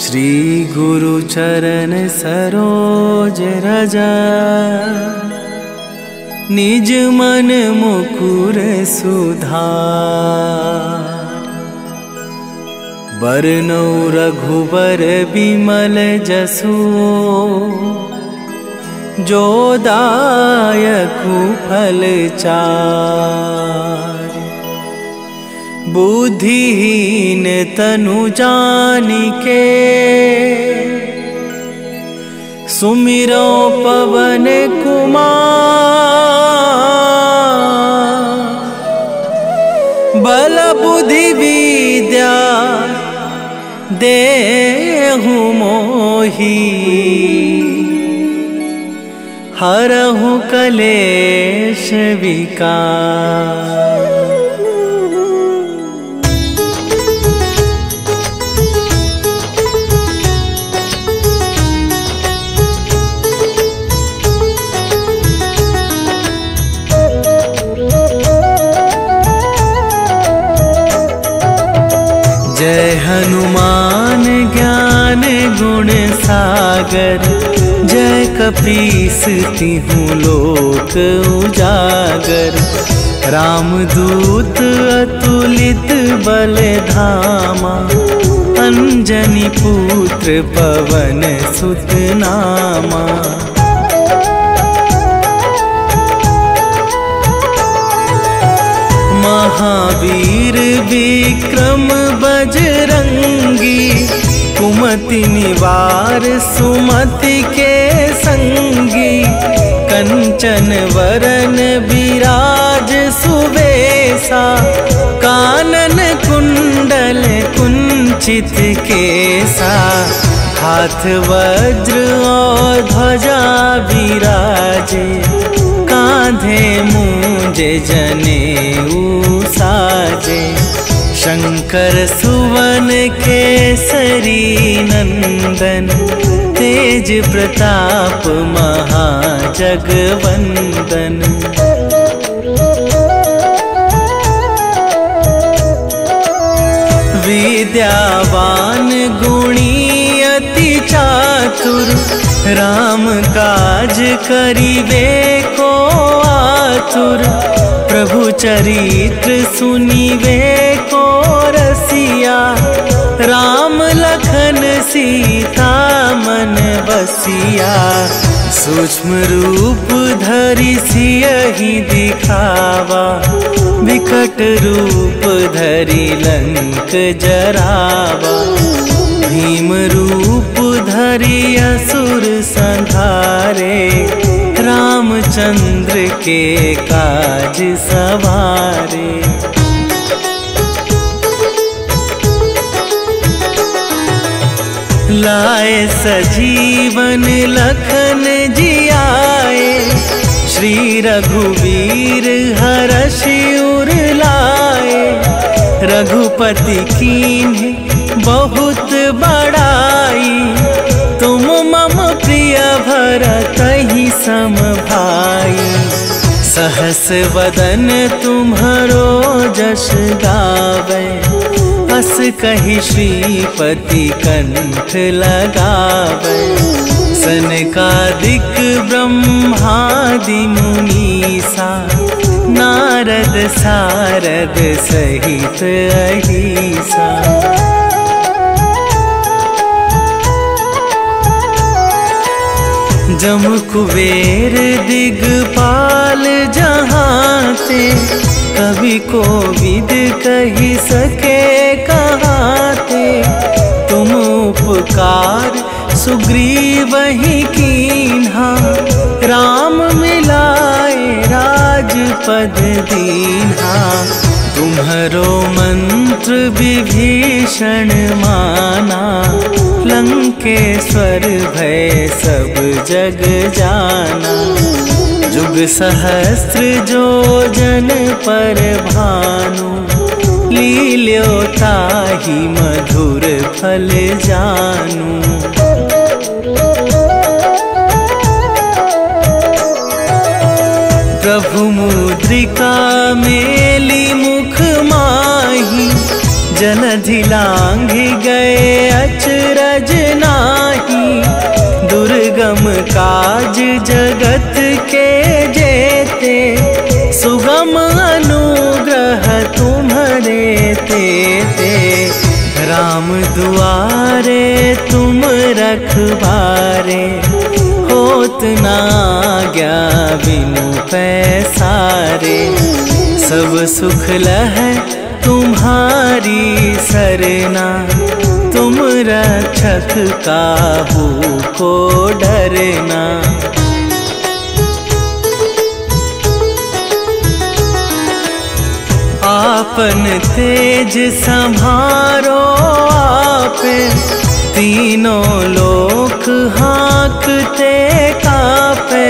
श्री गुरु चरण सरोज रजा, निज मन मुकुर सुधार। बरनौ रघुबर बिमल जसु, जो दायकु फल चार। बुद्धिहीन तनु जानिके, सुमिरो पवन कुमार। बल बुद्धि विद्या देहु मोहि, हरहु कलेश विकार। जय हनुमान ज्ञान गुण सागर, जय कपीस तिहुँ लोक उजागर। रामदूत अतुलित बल धामा, अंजनी पुत्र पवन सुत नामा। महावीर विक्रम बजरंगी, कुमति निवार सुमति के संगी। कंचन वरन विराज सुवेशा, कानन कुंडल कुंचित केसा। हाथ वज्र और ध्वजा विराजे, कांधे मूंजे जनेऊ साजे। शंकर सुवन केसरी नंदन, तेज प्रताप महाजगवंदन। विद्यावान गुणी अति चातुर, राम काज करिबे को आतुर। प्रभु चरित्र सुनिबे को रसिया, राम लखन सीता मन बसिया। सूक्ष्म रूप धरि सियहि दिखावा, विकट रूप धरि लंक जरावा। भीम रूप धरि असुर संहारे, रामचंद्र के काज सवारे। लाए सजीवन लखन जियाए, श्री रघुवीर हरषि उर लाए। रघुपति कीन्हे बहुत बड़ाई, तुम मम प्रिय भरतहि सम भाई। सहस वदन तुम्हरो जस गावै, अस कहि श्रीपति कंठ लगावै। सनकादिक ब्रह्मादि मुनीसा, नारद सारद सहित अहिसा। जम कुबेर दिगपाल जहाते, कवि कोविद कहि सके कहाते। तुम उपकार सुग्रीवहि कीन्हा, राम मिलाए राजपद दीन्हा। तुम्हरो मंत्र विभीषण माना, लंकेश्वर भय सब जग जाना। जुग सहस्त्र जो जन पर भानु, लील्यो ताहि मधुर फल जानू। प्रभु मुद्रिका मेली मुख माही, जलधि लांघि गए अचरज तुझ नाही। दुर्गम काज जगत के जेते, सुगम अनुग्रह तुम्हारे तेते। राम दुआरे तुम रखवारे, होत ना आज्ञा बिनु पैसारे। सब सुख लहै तुम्हारी सरना, तुम रक्षक काहू को डरना। आपन तेज संभारो आपे, तीनों लोक हाँकते कापे।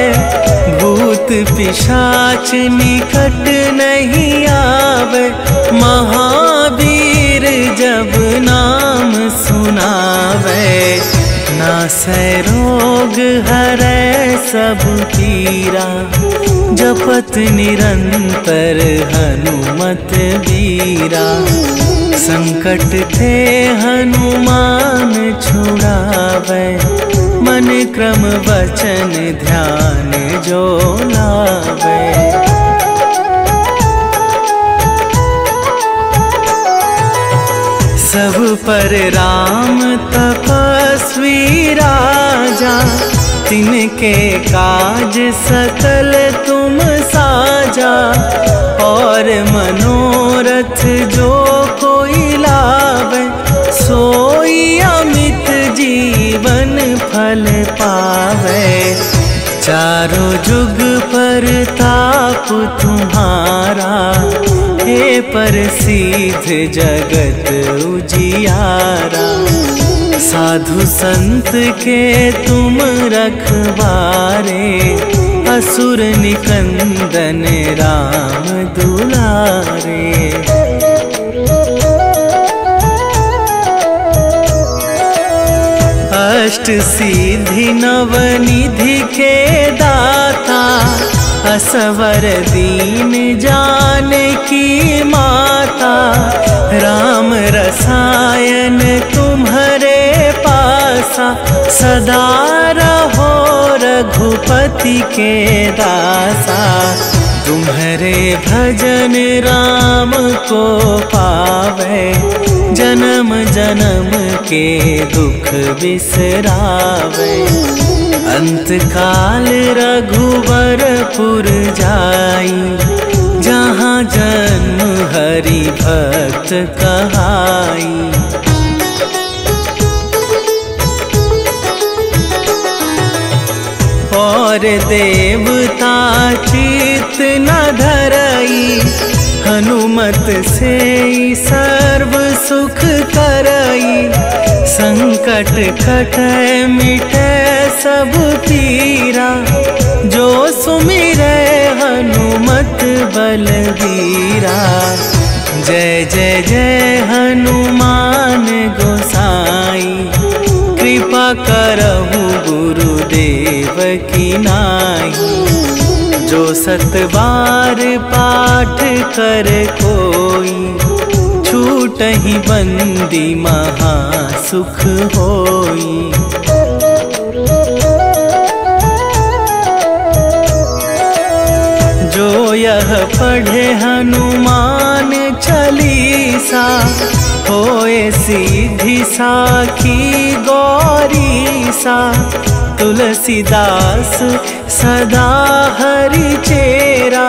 भूत पिशाच निकट नहीं आवे, महावीर जब नाम सुनावे। नासै रोग हरै सब पीरा, जपत निरंतर हनुमत बीरा। संकट ते हनुमान छुड़ावे, मन क्रम वचन ध्यान जो लावे। सब पर राम तपस्वी राजा, तिनके काज सकल तुम साजा। और मनोरथ जो कोई लावे, सोई अमित जीवन फल पावे। चारों जुग पर ताप तुम्हारा, हे प्रसिद्ध जगत उजियारा। साधु संत के तुम रखवारे, असुर निकंदन राम दुलारे। अष्ट सिद्धि नवनिधि के दाता, असवर दीन जानकी माता। राम रसायन तुम्हारे पासा, सदा रहो रघुपति के दासा। तुम्हारे भजन राम को पावे, जन्म जन्म के दुख बिसरावे। अंत काल रघुवरपुर जाई, जहाँ जन्म हरि भक्त कहाई। और देवता चित न धरई, हनुमत से सर्व सुख करई। संकट कटै मिटै सब पीरा, जो सुमिरै हनुमत बलबीरा। जय जय जय हनुमान गोसाई, कृपा करहु गुरुदेव की नाई। जो सत बार पाठ कर कोई, छूटहि बंदी महा सुख होई। जो यह पढ़े हनुमान चालीसा, होए सिद्धि साखी गौरीसा। तुलसीदास सदा हरि चेरा,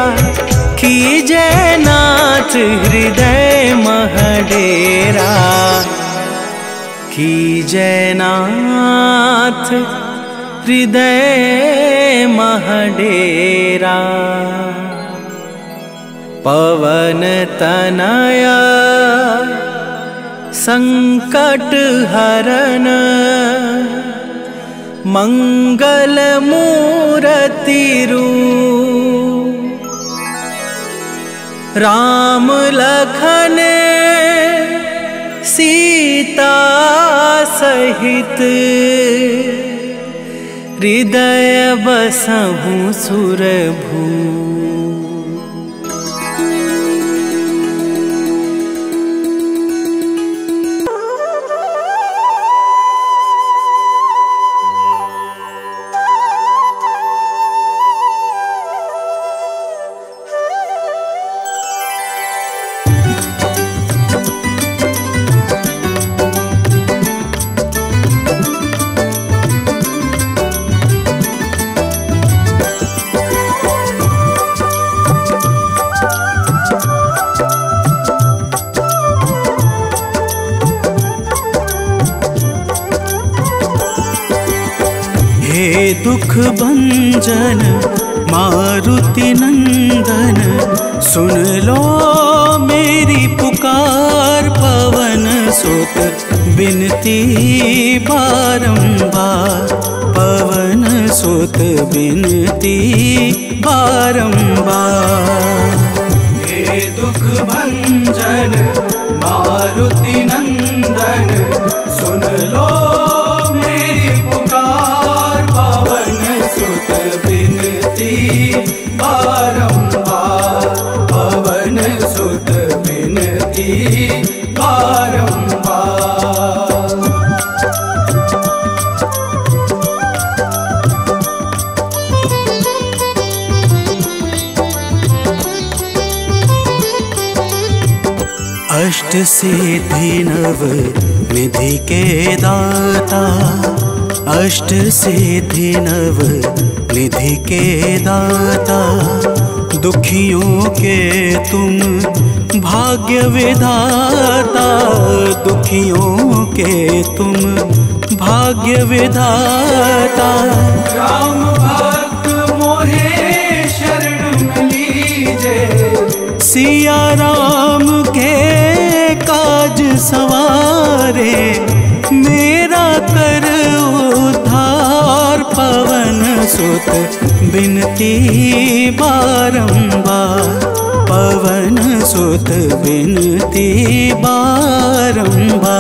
कीजय नाथ हृदय मह डेरा। कीजय नाथ हृदय मह डेरा। पवन तनया संकट हरन, मंगल मूर्ति रूप। राम लखन सीता सहित, हृदय बसहु सुरभू। दुख भंजन मारुति नंदन, सुन लो मेरी पुकार। पवन सुत बिनती बारंबार, पवन सुत बिनती बारंबार। हे दुख भंजन मारुति नंदन, सुन लो मेरी पुकार। पवन सुत बिनती बारंबार, पवन सुत बिनती बारंबार। अष्ट सिद्धि नव निधि के दाता, अष्ट सिद्धि नव निधि के दाता। दुखियों के तुम भाग्य विधाता, दुखियों के तुम भाग्य विधाता। राम भक्त मोहे शरण लीजे, सिया राम के काज सवारे। मेरा कर उद्धार, पवन सुत बिनती बारंबार, पवन सुत बिनती बारंबार।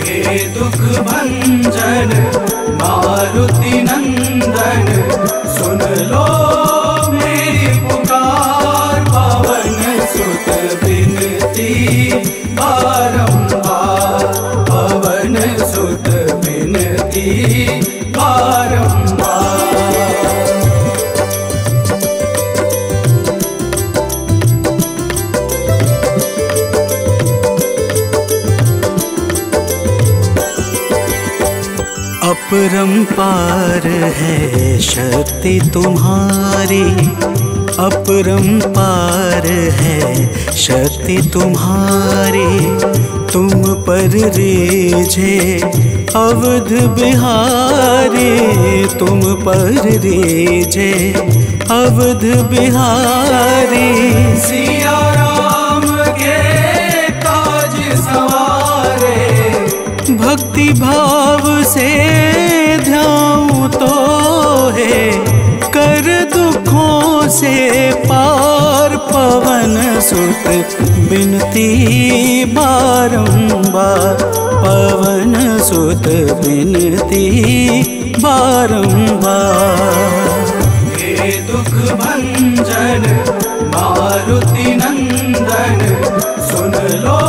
हे दुख भंजन मारुति नंदन, सुन लो मेरी पुकार। पवन सुत बिनती बारंबार, पवन सुत बिनती बारंबार। अपरंपार है शक्ति तुम्हारी, अपरंपार है शक्ति तुम्हारी। तुम पर रीझे अवध बिहारी, तुम पर रीझे अवध बिहारी। सिया राम के काज सवारे, भक्ति भाव से ध्याऊं तो है कर दुखों से पार। पवन सुत बिनती बारंबार, पवन सुत बिनती बारंबार। हे दुख भंजन मारुति नंदन, सुन लो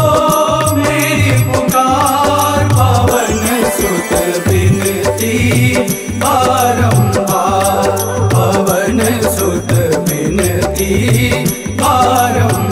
मेरी पुकार। पवन सुत बिनती बारंबार, पवन सुत बिनती बारंबार।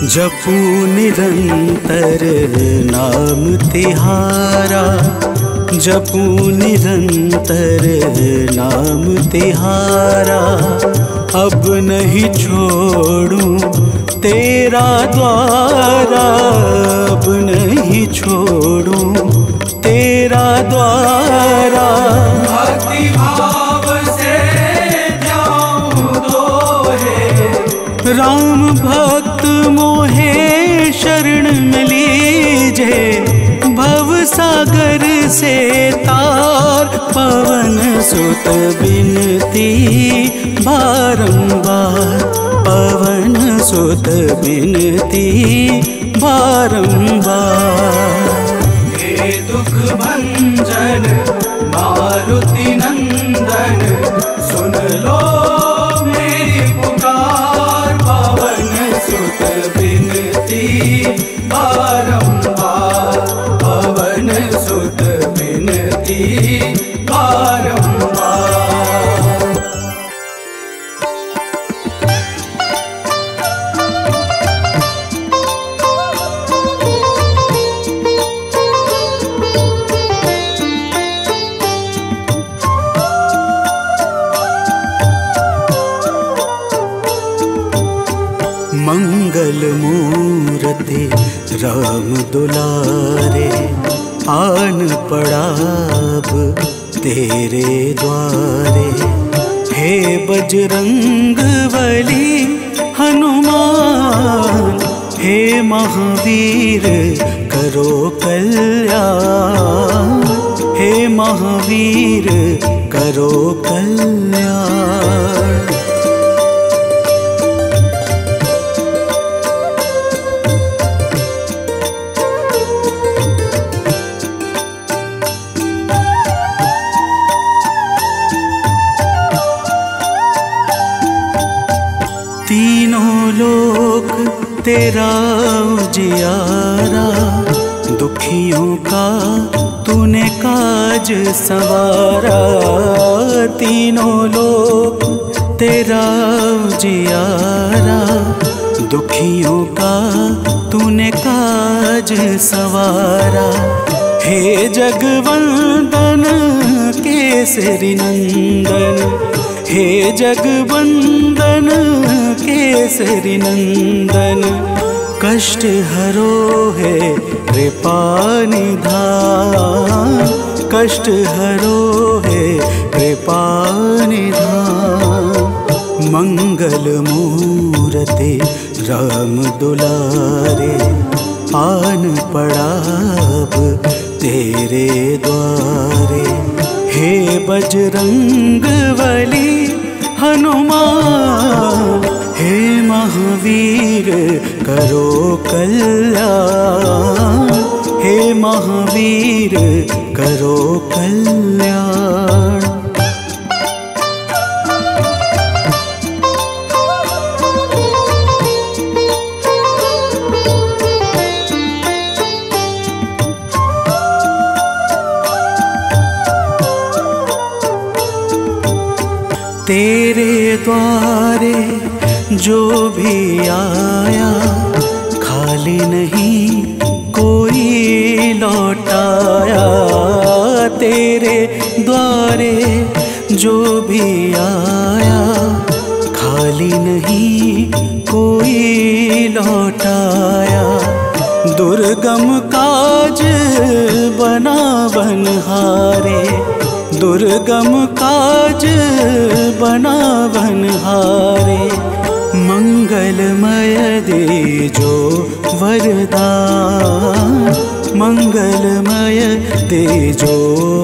जपू निरंतर नाम तिहारा, जपू निरंतर नाम तिहारा। अब नहीं छोड़ूं तेरा द्वारा, अब नहीं छोड़ूं तेरा द्वारा। भक्ति भाव से ध्याऊं तो है राम भक्त मोहे शरण में लीजे। भव सागर से तार, पवन सुत बिनती बारंबार, पवन सुत बिनती बारंबार। हे दुख भंजन मारुति नंदन, सुन लो मेरी पुकार। पवन सुत बिनती बारंबार, पवन सुत बिनती बारंबार। मंगल मूर्ति राम दुलारे, आन पड़ा अब तेरे द्वारे। हे बजरंग बली हनुमान, हे महावीर करो कल्याण, हे महावीर करो कल्याण। तीनों लोक तेरा उजियारा, दुखियों का तूने काज संवारा। तीनों लोक तेरा उजियारा, दुखियों का तूने काज संवारा। हे जगवंदन केसरी नंदन, हे जगवंदन केसरी नंदन। कष्ट हरो है कृपा निधान, कष्ट हरो है कृपा निधान। मंगल मूर्ति राम दुलारे, आन पड़ा अब तेरे द्वारे। हे बजरंग बली हनुमान, हे महावीर करो कल्याण, हे महावीर करो कल्याण। तेरे द्वारे जो भी आया, खाली नहीं कोई लौटाया। तेरे द्वारे जो भी आया, खाली नहीं कोई लौटाया। दुर्गम काज बना बनहारे, दुर्गम काज बना बनहारे। मंगलमय दे जो वरदान, मंगलमय दे जो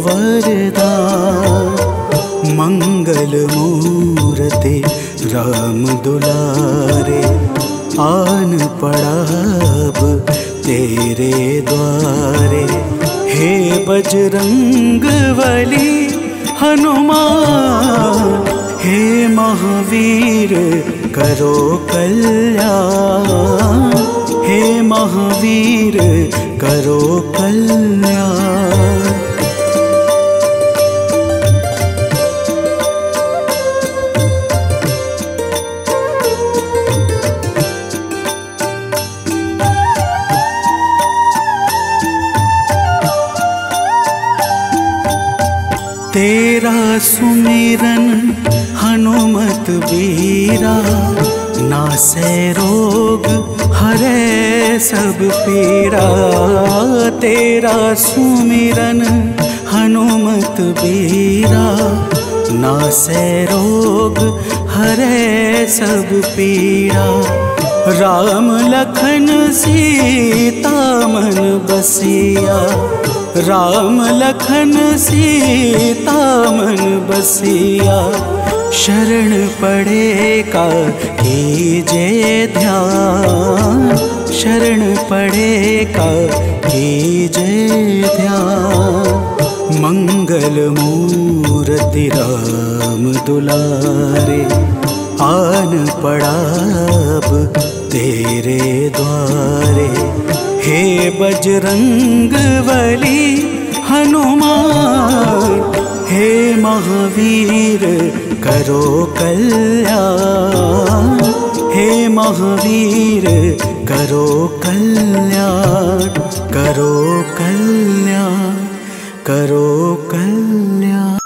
वरदान। मंगल मूर्ति राम दुलारे, आन पड़ा अब तेरे द्वारे। हे बजरंग बली हनुमान, हे महावीर करो कल्याण, हे महावीर करो कल्याण। तेरा सुमिरन हनुमत बीरा, नासै रोग हरै सब पीड़ा। तेरा सुमिरन हनुमत बीरा, नासै रोग हरै सब पीड़ा। राम लखन सीता मन बसिया, राम लखन सीता मन बसिया। शरण पड़े का कीजे ध्यान, शरण पड़े का कीजे ध्यान। मंगल मूर्ति राम दुलारे, आन पड़ा अब तेरे द्वारे। हे बजरंग बली हनुमान, हे महावीर करो कल्याण, हे महावीर करो कल्याण, करो कल्याण, करो कल्याण।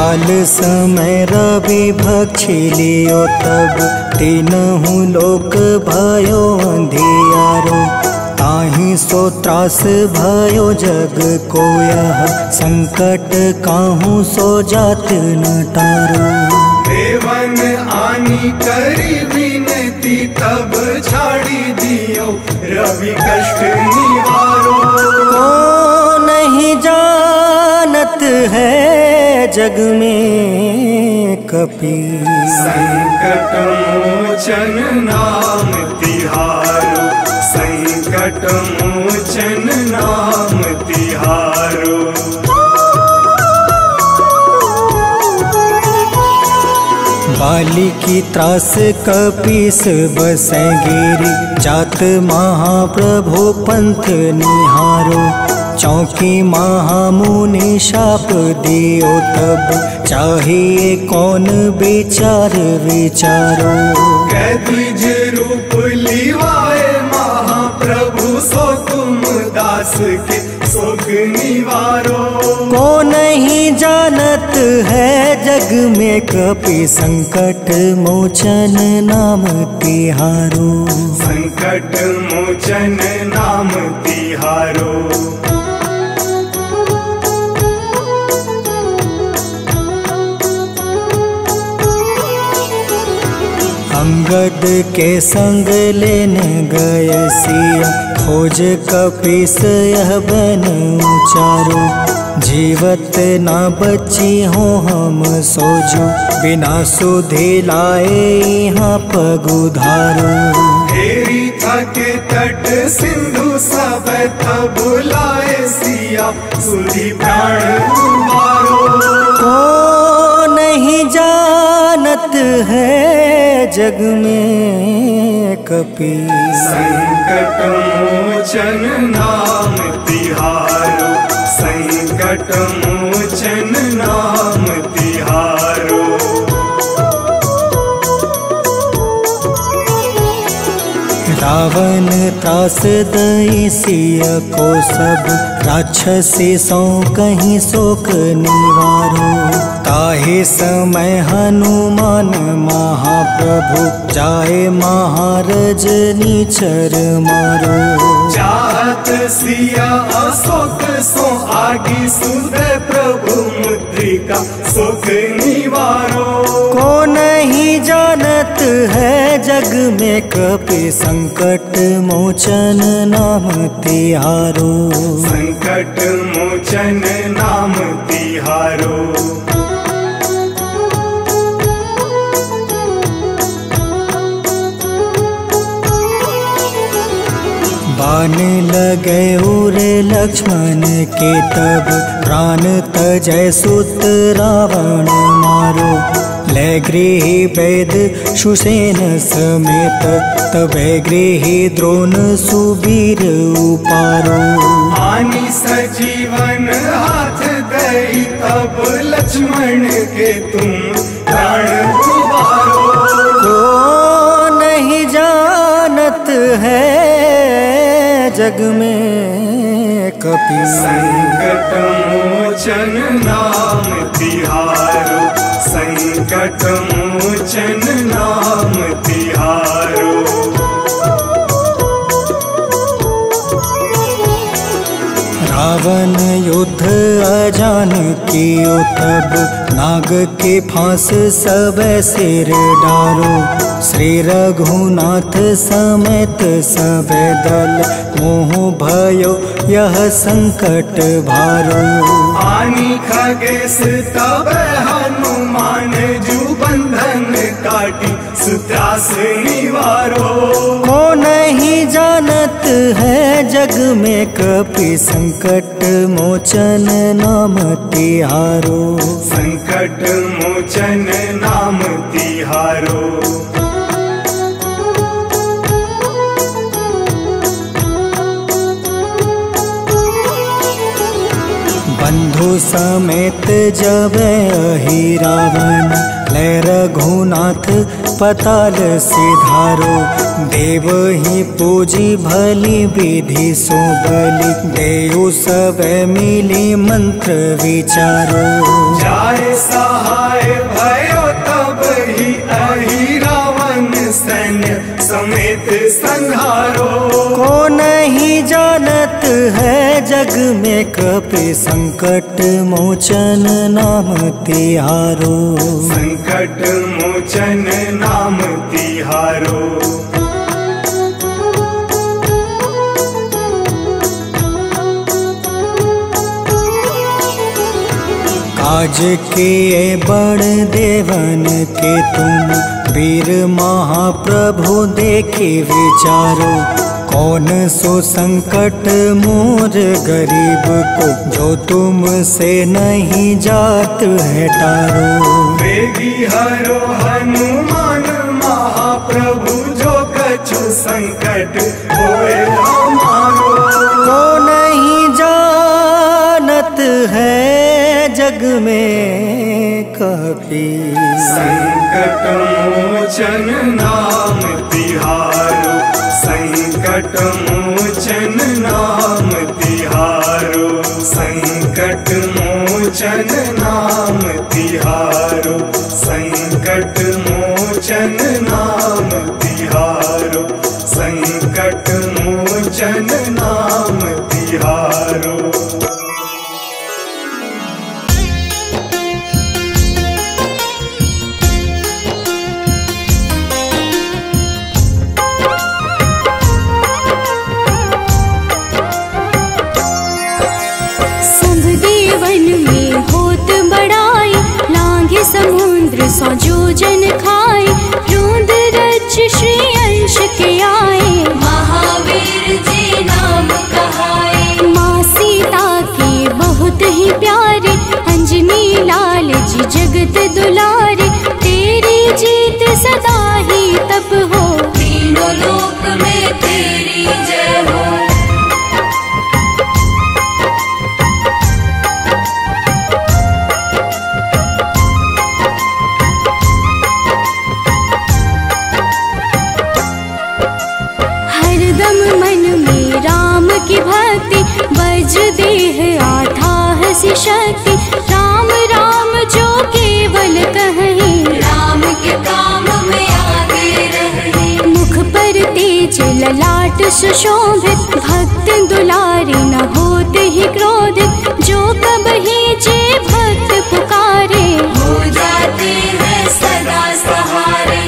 काल समय रवि भक्षी लियो तब तीनहु लोक भयो अंधियारो। ताहि सो त्रास भयो जग को यह संकट काहू सो जात न टारो। देवन आनी करी विनती तब छाड़ी दियो रवि कष्ट निवारो। को नहीं जानत है जग में कपि संकट मोचन नाम तिहारो। संकट मोचन नाम तिहारो। बाली की त्रास कपीस बसै गिरी। जात महाप्रभु पंथ निहारो। चौकी महामुनि शाप दियो तब चाहिए कौन विचार विचारो। कैदिज रूप लिवाए महाप्रभु सो तुम दास के शोक निवारो। को नहीं जानत है जग में कपि संकट मोचन नाम तिहारो। संकट मोचन नाम तिहारो। अंगद के संग लेने गए सिया। खोज कपीस यह बन उचारो। जीवत न बची हो हम सोजो। बिना सुधि लाए यहाँ पगुधारो। हेरी थके तट सिंधु सब तब लाए सिया। सुधि प्राण मारो। को नहीं जानत है जग में कपि संकट मोचन नाम तिहारो। संकट मोचन नाम तिहारो। रावण त्रास दई सिया को सब। राक्षसी सो कहीं शोक निवारो। ताहि समय हनुमान महाप्रभु जाए महारज नीचर मारो। चाहत सिया अशोक सो आगी सुदय प्रभु मुद्रिका शोक निवारो। को नहीं जानत है जग में कपि संकट मोचन नाम तिहारो। संकट मोचन नाम तिहारो। बाण लगे उरे लक्ष्मण के तब प्राण तजय सुत रावण मारो। ले गृही वैद सुसेन समेत तबे गृही द्रोण सुबीर उपारो। आनी सजीवन हाथ गई तब लक्ष्मण के तुम प्राण उबारो। को नहीं जानत है जग में कपि संकट मोचन नाम तिहारो। संकट मोचन नाम तिहारो। रावण युद्ध अजान कियो तब नाग के फांस सब सिर डारो। श्री रघुनाथ समेत सब दल मोह भयो यह संकट भारो। आनी खगेश तब हनुमान जू बंधन काटी सुत्रास निवारो। को नहीं जानत है जग में कपि संकट मोचन नाम तिहारो। संकट मोचन नाम तिहारो। बंधु समेत जब अहि रावण ले रघुनाथ पताल सिधारो। देव ही पूजी भली विधि सो बलि, देव सब मिली मंत्र विचारो। जाय सहाय भयो तब ही अहि रावण सैन्य समेत संहारो। को नहीं जानत है जग में कपि संकट मोचन नाम तिहारो। संकट मोचन नाम तिहारो। काज किए बड़ देवन के तुम, वीर महाप्रभु देखी विचारो। कौन सो संकट मोर गरीब को, जो तुमसे नहीं जात है टारो। वेगी हरो हनुमान महाप्रभु, जो कछु संकट होए हमारो। को नहीं जानत है जग में कपि, संकट मोचन नाम तिहारो। संकट मोचन नाम तिहारो। संकट मोचन नाम तिहारो। संकट मोचन नाम तिहारो। संकट मोचन नाम तिहारो। समुद्र सौ जोजन खाए, रोंद रच श्री अंश के आए। महावीर जी नाम कहाए। माँ सीता के बहुत ही प्यारे, अंजनी लाल जी जगत दुलारे। तेरी जीत सदा ही तब हो, तीनों लोक में तेरी जय हो। की भक्ति वज्र देह आधाह सी शक्ति। राम राम जो केवल कहें, राम के काम में आगे रहें। मुख पर तेज ललाट सुशोभित, भक्त दुलारी न होते ही क्रोधित। जो कबहि जे भक्त पुकारे, हो जाते हैं सदा सहारे।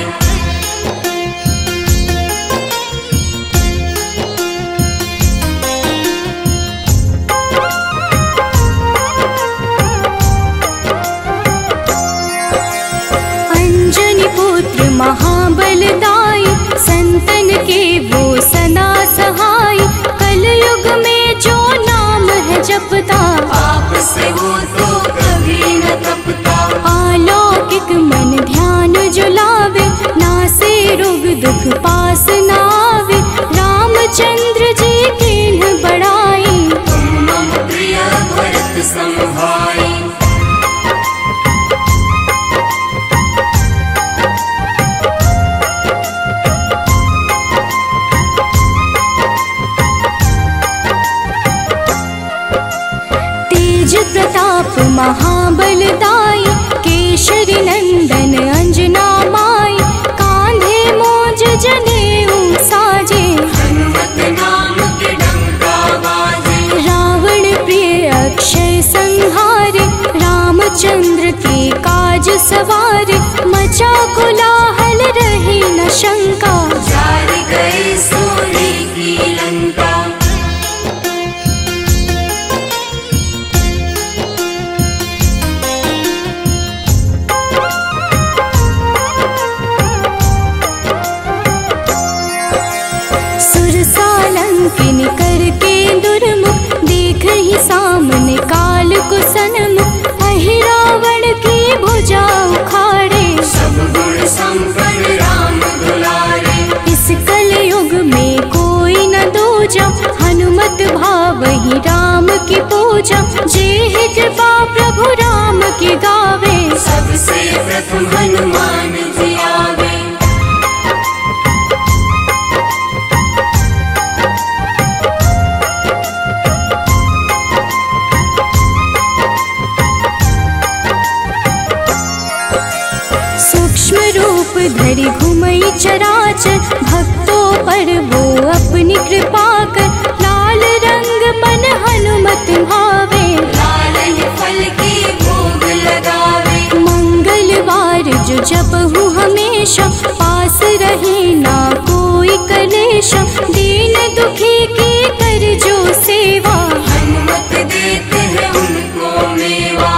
महाबलदाई, संतन के वो सदा सहाय। कलयुग में जो नाम है जपता, पाप से वो तो कभी न तपता। अलौकिक मन ध्यान जो लावे, नासे रोग दुख पास न आवे। रामचंद्र जी की बड़ाई, तुम मम प्रिय भरत संभाई। प्रताप महाबलदाई, केशरी नंदन अंजना माई। कांधे मोज जनेऊ साजे, हनुमत नाम के डंका बाजे। रावण प्रिय अक्षय संहारे, रामचंद्र के काज सवारे। मचा कोलाहल रही न शंका, जार गए सूर्य की लंका। किन करके दुर्मुख, देख ही सामने काल को सन्मुख। अहि रावण की भुजा उखाड़े, सब गुण संपन्न राम दुलारे। इस कलयुग में कोई न दूजा, हनुमत भाव ही राम की पूजा। जे कृपा प्रभु राम की गावे, सबसे प्रथम हनुमान जी आवे। चराचर, भक्तों पर वो अपनी कृपा कर। लाल रंग मन हनुमत भावे, लाल ही फल की भोग लगावे। मंगलवार जो जपहु हमेशा, पास रहे ना कोई कलेश। दीन दुखी की कर जो सेवा, हनुमत देते हैं उनको मेवा।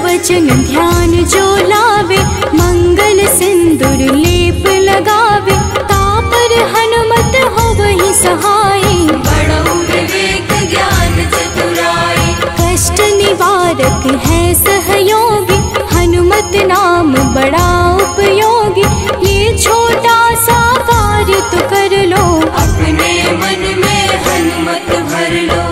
वचन ध्यान जो लावे, मंगल सिंदूर लेप लगावे। तापर हनुमत हो वही सहाय, बड़ो विवेक ज्ञान चतुराई। कष्ट निवारक है सहयोगी, हनुमत नाम बड़ा उपयोगी। ये छोटा सा कार्य तो कर लो, अपने मन में हनुमत भर लो।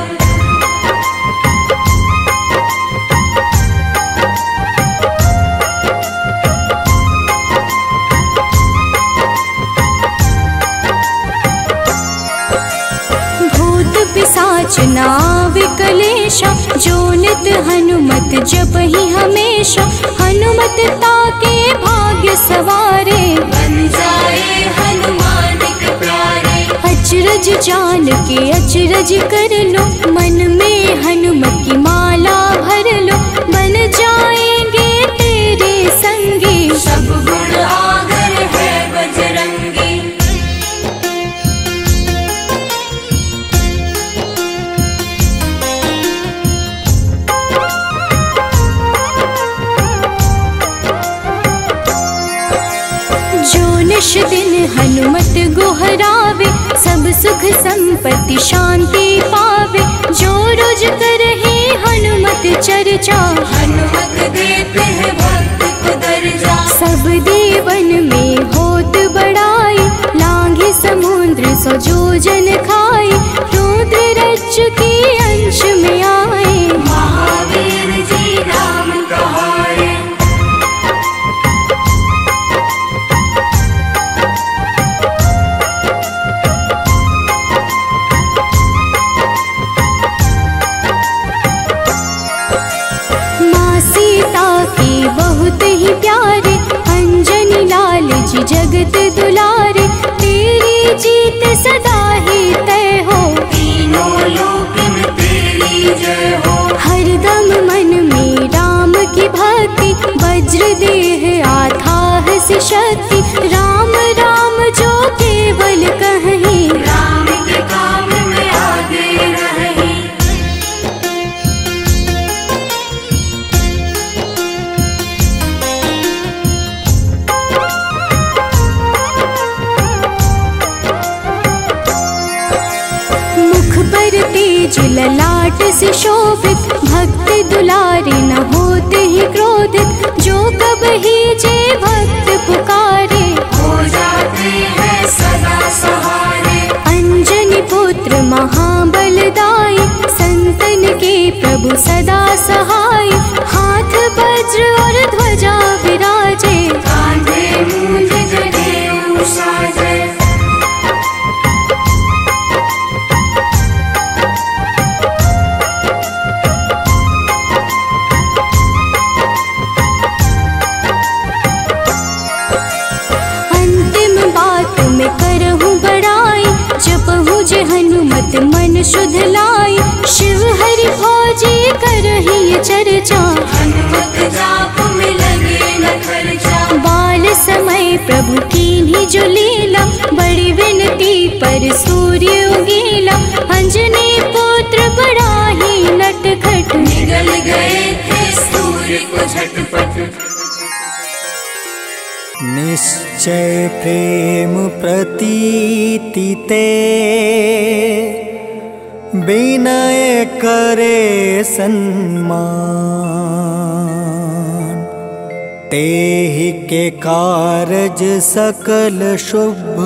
नाविकलेशा, जो नित हनुमत जपहि हमेशा। हनुमत ताके भाग्य सवारे, बन जाए हनुमान के प्यारे। अचरज जान के अचरज कर लो, मन में हनुमत की माला भर लो। बन जाएंगे तेरे संगी, सब गुण आगर है बजरंगी। निश दिन हनुमत गोहरावे, सब सुख संपत्ति शांति पावे। जो रोज करहे हनुमत चर्चा, हनुमत देते हैं भक्त को दर्जा। सब देवन में होत बड़ाई, लांघे समुद्र सो जोजन खाए। रुद्र रज्जु के अंश में आए, महावीर जी नाम कहाए। बहुत ही प्यारे, अंजनी लाल जी जगत दुलारे। तेरी जीत सदा ही तय हो, तीनों लोक में तेरी जय हो। हरदम मन में राम की भक्ति, वज्र देह आधार से शक्ति। राम राम जो केवल कहीं, राम के काम में आगे रहे। तेज ललाट से शोभित, भक्त दुलारे न होते ही क्रोधित। जो कब ही जे भक्त पुकारे, हो जाते हैं सदा सहारे। अंजनी पुत्र महाबलदाई, संतन के प्रभु सदा सहाय। हाथ वज्र और ध्वजा विराजे, कांधे मूंज जनेऊ साजे। हनुमत मन शुद्ध लाई, शिव हरि भोजे करहि चर्चा। हनुमत जाप में लगे न खर्चा, बाल समय प्रभु कीन्ही जो लीला। बड़ी विनती पर सूर्य उगेला, अंजनी पुत्र बड़ा ही नटखट। निगल गए थे सूर्य को झटपट। निश्चय प्रेम प्रतीति ते, विनय करे सन्मान। तेहि के कारज सकल शुभ,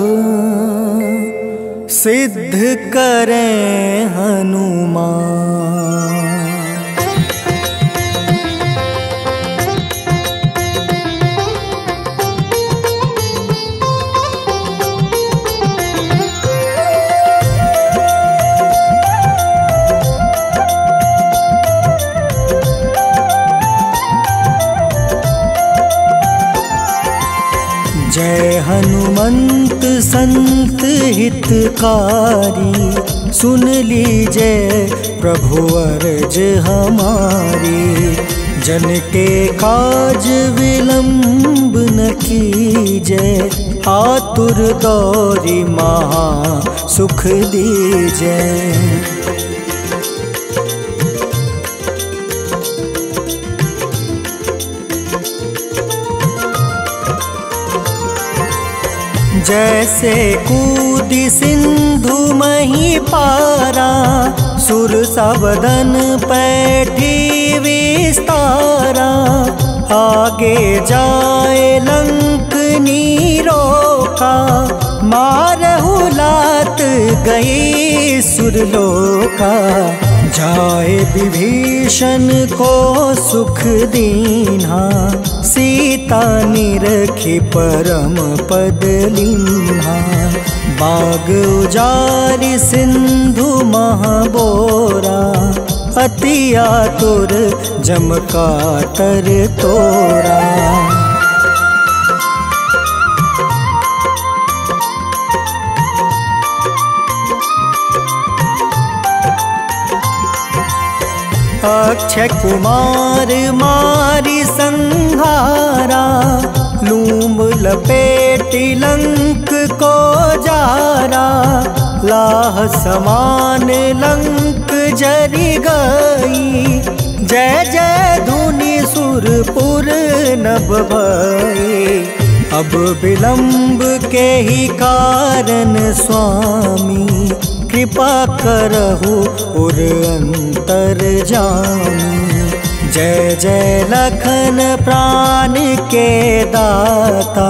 सिद्ध करें हनुमान। हनुमंत संत हितकारी, सुन लीजिए प्रभु अर्ज हमारी। जन के काज विलंब न कीजिए, आतुर दौरी महा सुख दीजिए। जैसे कूदी सिंधु मही पारा, सुर सबदन पैठी विस्तारा। आगे जाए लंक नीरोका, मारहु लात गई सुरलोका। जाए विभीषण को सुख दीन्हा, सीता निरखी परम पद लीन्हा। बाग उजारि सिंधु महाबोरा, अति आतुर जम कातर तोरा। अक्षय कुमार मारी संहारा, लूम लपेटी लंक को जारा। लाह समान लंक जरी गई, जय जय धुनि सुरपुर नभ भई। अब विलंब के ही कारण स्वामी, कृपा करहु उर अंतर जामी। जय जय लखन प्राण के दाता,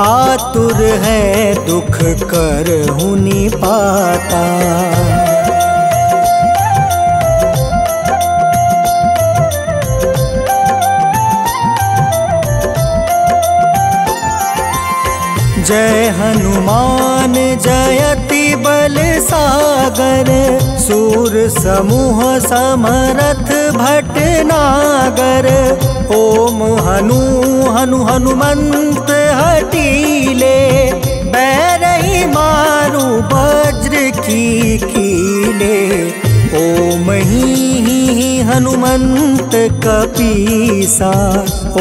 आतुर है दुख करहु निपाता। जय हनुमान जयति बल सागर, सूर समूह समरथ भटनागर। ओम हनु हनु हनुमंत हटीले, बैरही मारू वज्र की कीले। ओम ही हनुमंत कपीसा,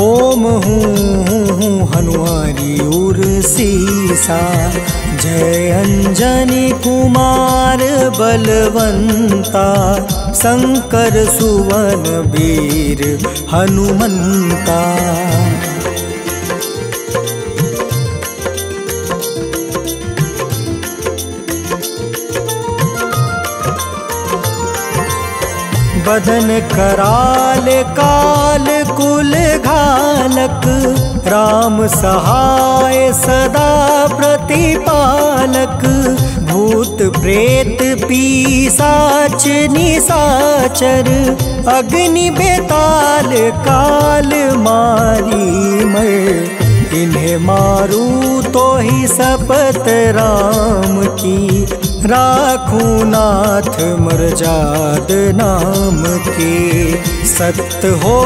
ओम हूँ हनुमारी उर सीसा। जय अंजनी कुमार बलवंता, शंकर सुवन वीर हनुमंता। बदन कराल काल कुल घालक, राम सहाय सदा प्रतिपालक। भूत प्रेत पिशाच निशाचर, अग्नि बेताल काल मारी मर। इन्हें मारू तो ही शपथ राम की, राखूं नाथ मर्जाद नाम के। सत्य हो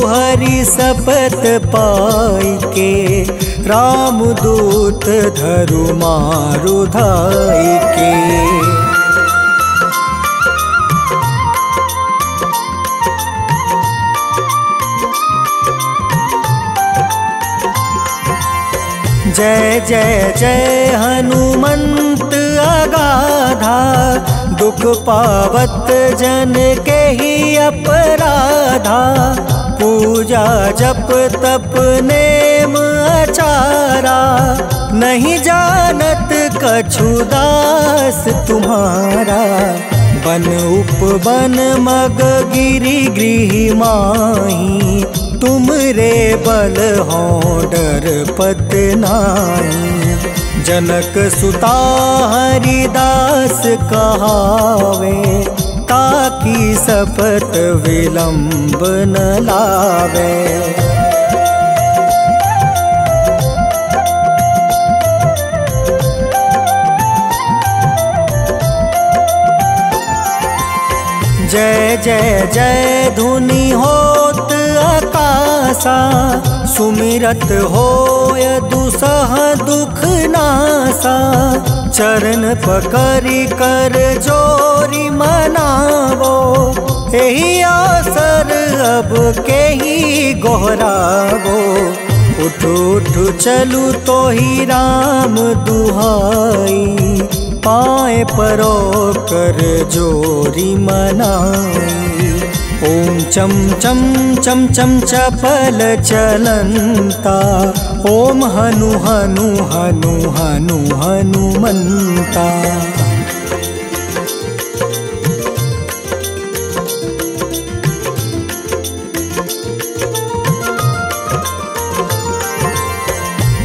हरि शपथ पाई के, राम दूत धरु मारु धाई के। जय जय जय हनुमंत अगाधा, दुख पावत जन के ही अपराधा। पूजा जप तप नेम आचारा, नहीं जानत कछु दास तुम्हारा। बन उपवन मग गिरि गृह माही, तुम रे बल हो डर पत नाई। जनक सुता हरिदास कहावे, ताकि शपथ विलंब न लावे। जय जय जय धुनि होत आकाशा, सुमिरत होय दुसह दुख नासा, चरण पकड़ी कर जोरी मनावो। यही अवसर अब के ही गोहरावो। उठ उठ चलू तो ही राम दुहाई, पाए परो कर जोरी मनाई। ओम चम चम चम चम चपल चलंता, ओम हनु हनु हनु हनु हनुमंता।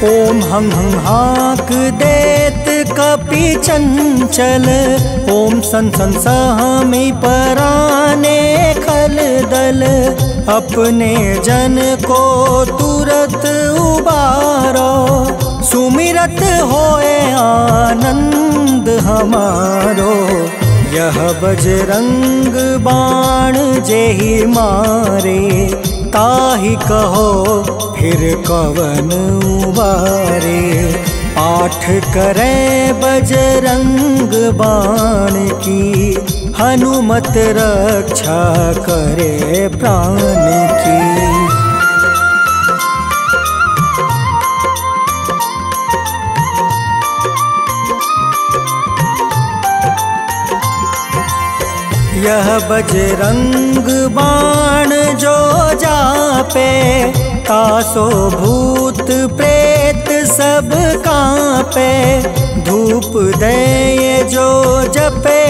ओम हं हं हाक देत कपि चंचल, ओम सन सन सहमी पराने खल दल। अपने जन को तुरत उबारो, सुमिरत होए आनंद हमारो। यह बजरंग बाण जेहि मारे, ताहि कहो फिर कवन उबारे। पाठ करे बजरंग बाण की, हनुमत रक्षा करे प्राण की। यह बजरंग बाण जो जापे, तासो भूत प्रेत सब कांपे। धूप दे जो जपे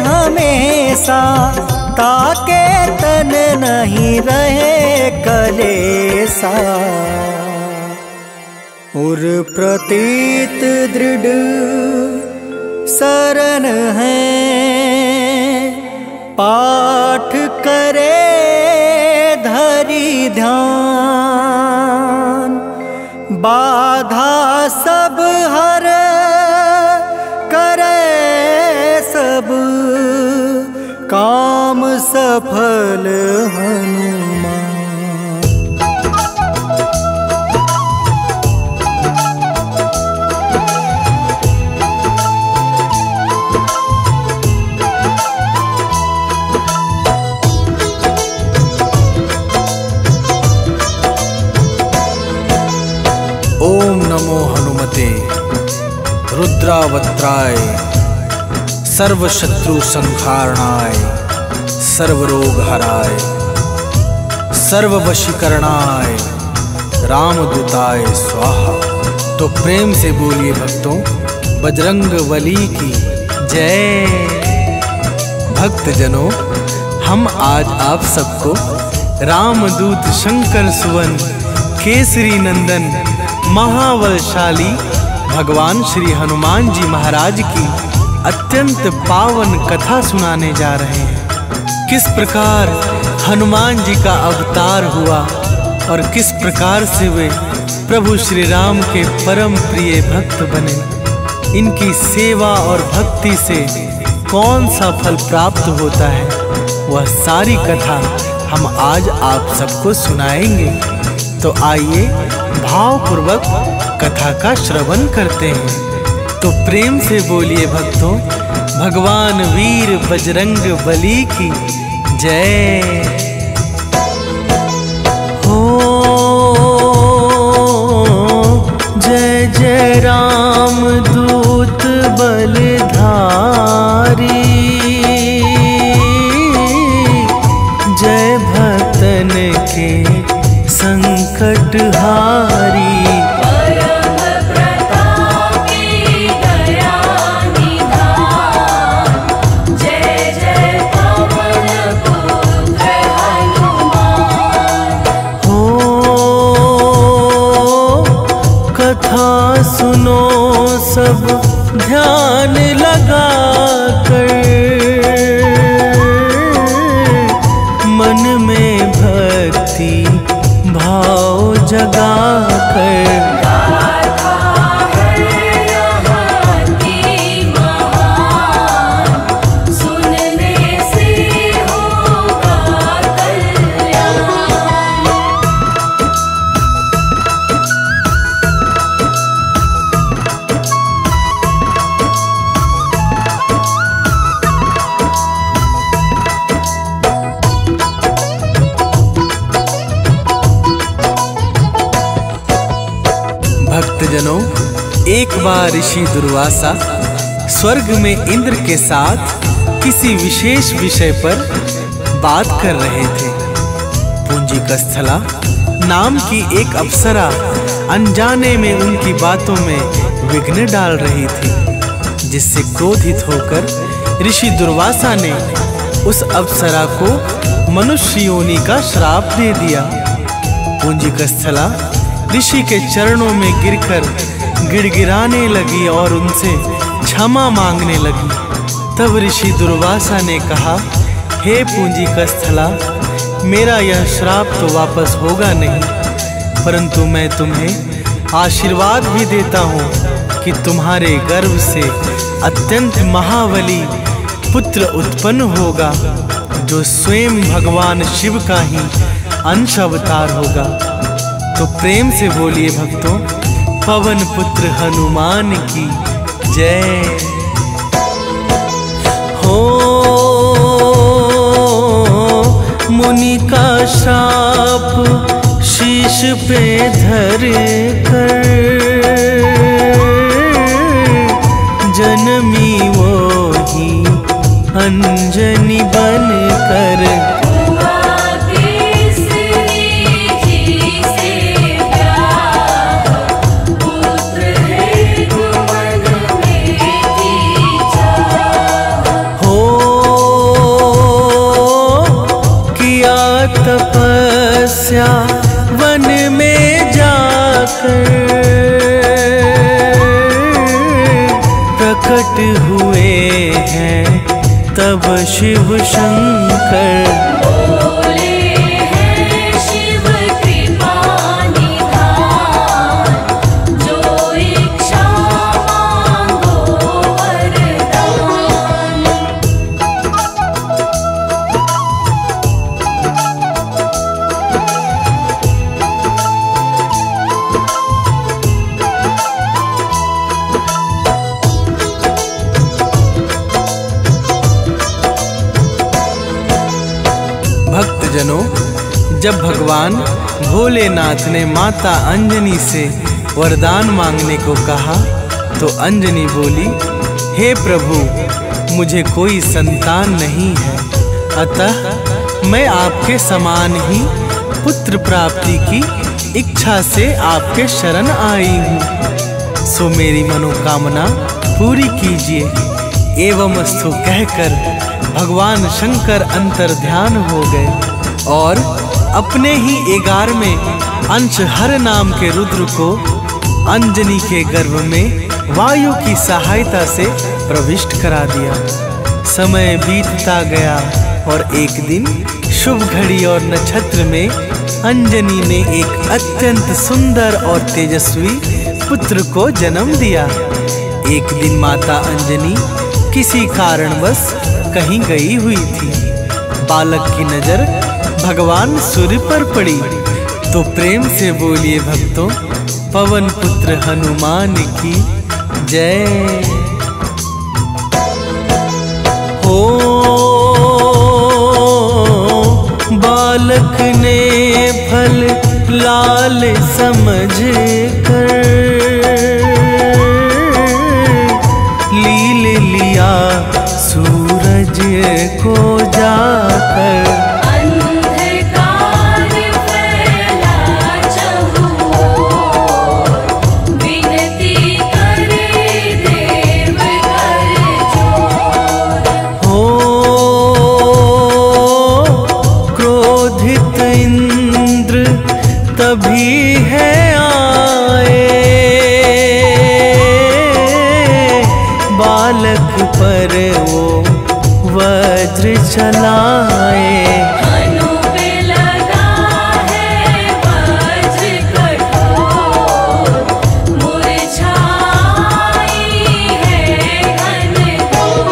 हमेशा, ताके तन नहीं रहे कलेसा। उर प्रतीत दृढ़ शरण है, पाठ करे धरि ध्यान। बाधा सब हर करे सब, काम सफल हनुमान। ओम नमो हनुमते रुद्रावत्राय, सर्वशत्रु संहारणाय, सर्वरोग हराय, सर्ववशीकरणाय, रामदूताय स्वाहा। तो प्रेम से बोलिए भक्तों, बजरंग बली की जय। भक्तजनों, हम आज आप सबको रामदूत शंकर सुवन केसरी नंदन महाबलशाली भगवान श्री हनुमान जी महाराज की अत्यंत पावन कथा सुनाने जा रहे हैं। किस प्रकार हनुमान जी का अवतार हुआ और किस प्रकार से वे प्रभु श्री राम के परम प्रिय भक्त बने। इनकी सेवा और भक्ति से कौन सा फल प्राप्त होता है, वह सारी कथा हम आज आप सबको सुनाएंगे। तो आइए भावपूर्वक कथा का श्रवण करते हैं। तो प्रेम से बोलिए भक्तों, भगवान वीर बजरंग बली की जय। हो जय जय राम दूत बलधारी, जय भक्तन के संकट हारी। कथा सुनो सब ध्यान लगा कर, मन में भक्ति भाव जगा एक बार ऋषि दुर्वासा स्वर्ग में इंद्र के साथ किसी विशेष विषय पर बात कर रहे थे। पुंजिकस्थला नाम की एक अप्सरा अनजाने में उनकी बातों में विघ्न डाल रही थी, जिससे क्रोधित होकर ऋषि दुर्वासा ने उस अप्सरा को मनुष्य योनि का श्राप दे दिया। पुंजिकस्थला ऋषि के चरणों में गिरकर गिड़गिड़ाने लगी और उनसे क्षमा मांगने लगी। तब ऋषि दुर्वासा ने कहा, हे पुंजिकस्थला, मेरा यह श्राप तो वापस होगा नहीं, परंतु मैं तुम्हें आशीर्वाद भी देता हूँ कि तुम्हारे गर्भ से अत्यंत महाबली पुत्र उत्पन्न होगा, जो स्वयं भगवान शिव का ही अंश अवतार होगा। तो प्रेम से बोलिए भक्तों, पवन पुत्र हनुमान की जय हो। मुनि का श्राप शीश पे धर कर, जन्मी वो ही अंजनी बन कर। तपस्या वन में जाकर प्रकट हुए हैं तब शिव शंकर। भक्तजनों, जब भगवान भोलेनाथ ने माता अंजनी से वरदान मांगने को कहा तो अंजनी बोली, हे प्रभु, मुझे कोई संतान नहीं है, अतः मैं आपके समान ही पुत्र प्राप्ति की इच्छा से आपके शरण आई हूँ, सो मेरी मनोकामना पूरी कीजिए। एवमस्तु कहकर भगवान शंकर अंतर्ध्यान हो गए और अपने ही 11वें अंश हर नाम के रुद्र को अंजनी के गर्भ में वायु की सहायता से प्रविष्ट करा दिया। समय बीतता गया और एक दिन शुभ घड़ी और नक्षत्र में अंजनी ने एक अत्यंत सुंदर और तेजस्वी पुत्र को जन्म दिया। एक दिन माता अंजनी किसी कारणवश कहीं गई हुई थी। बालक की नजर भगवान सूर्य पर पड़ी। तो प्रेम से बोलिए भक्तों, पवन पुत्र हनुमान की जय हो। बालक ने फल लाल समझ कर लील लिया सूरज को जाकर। अंधकार फैला चहुओर, विनती करे देव कर जोर। हो क्रोधित इंद्र तभी है आए, बालक पर वो वज्र चलाए। हनु पे लगा है वज्र कठोर, मुरझाई है घनघोर।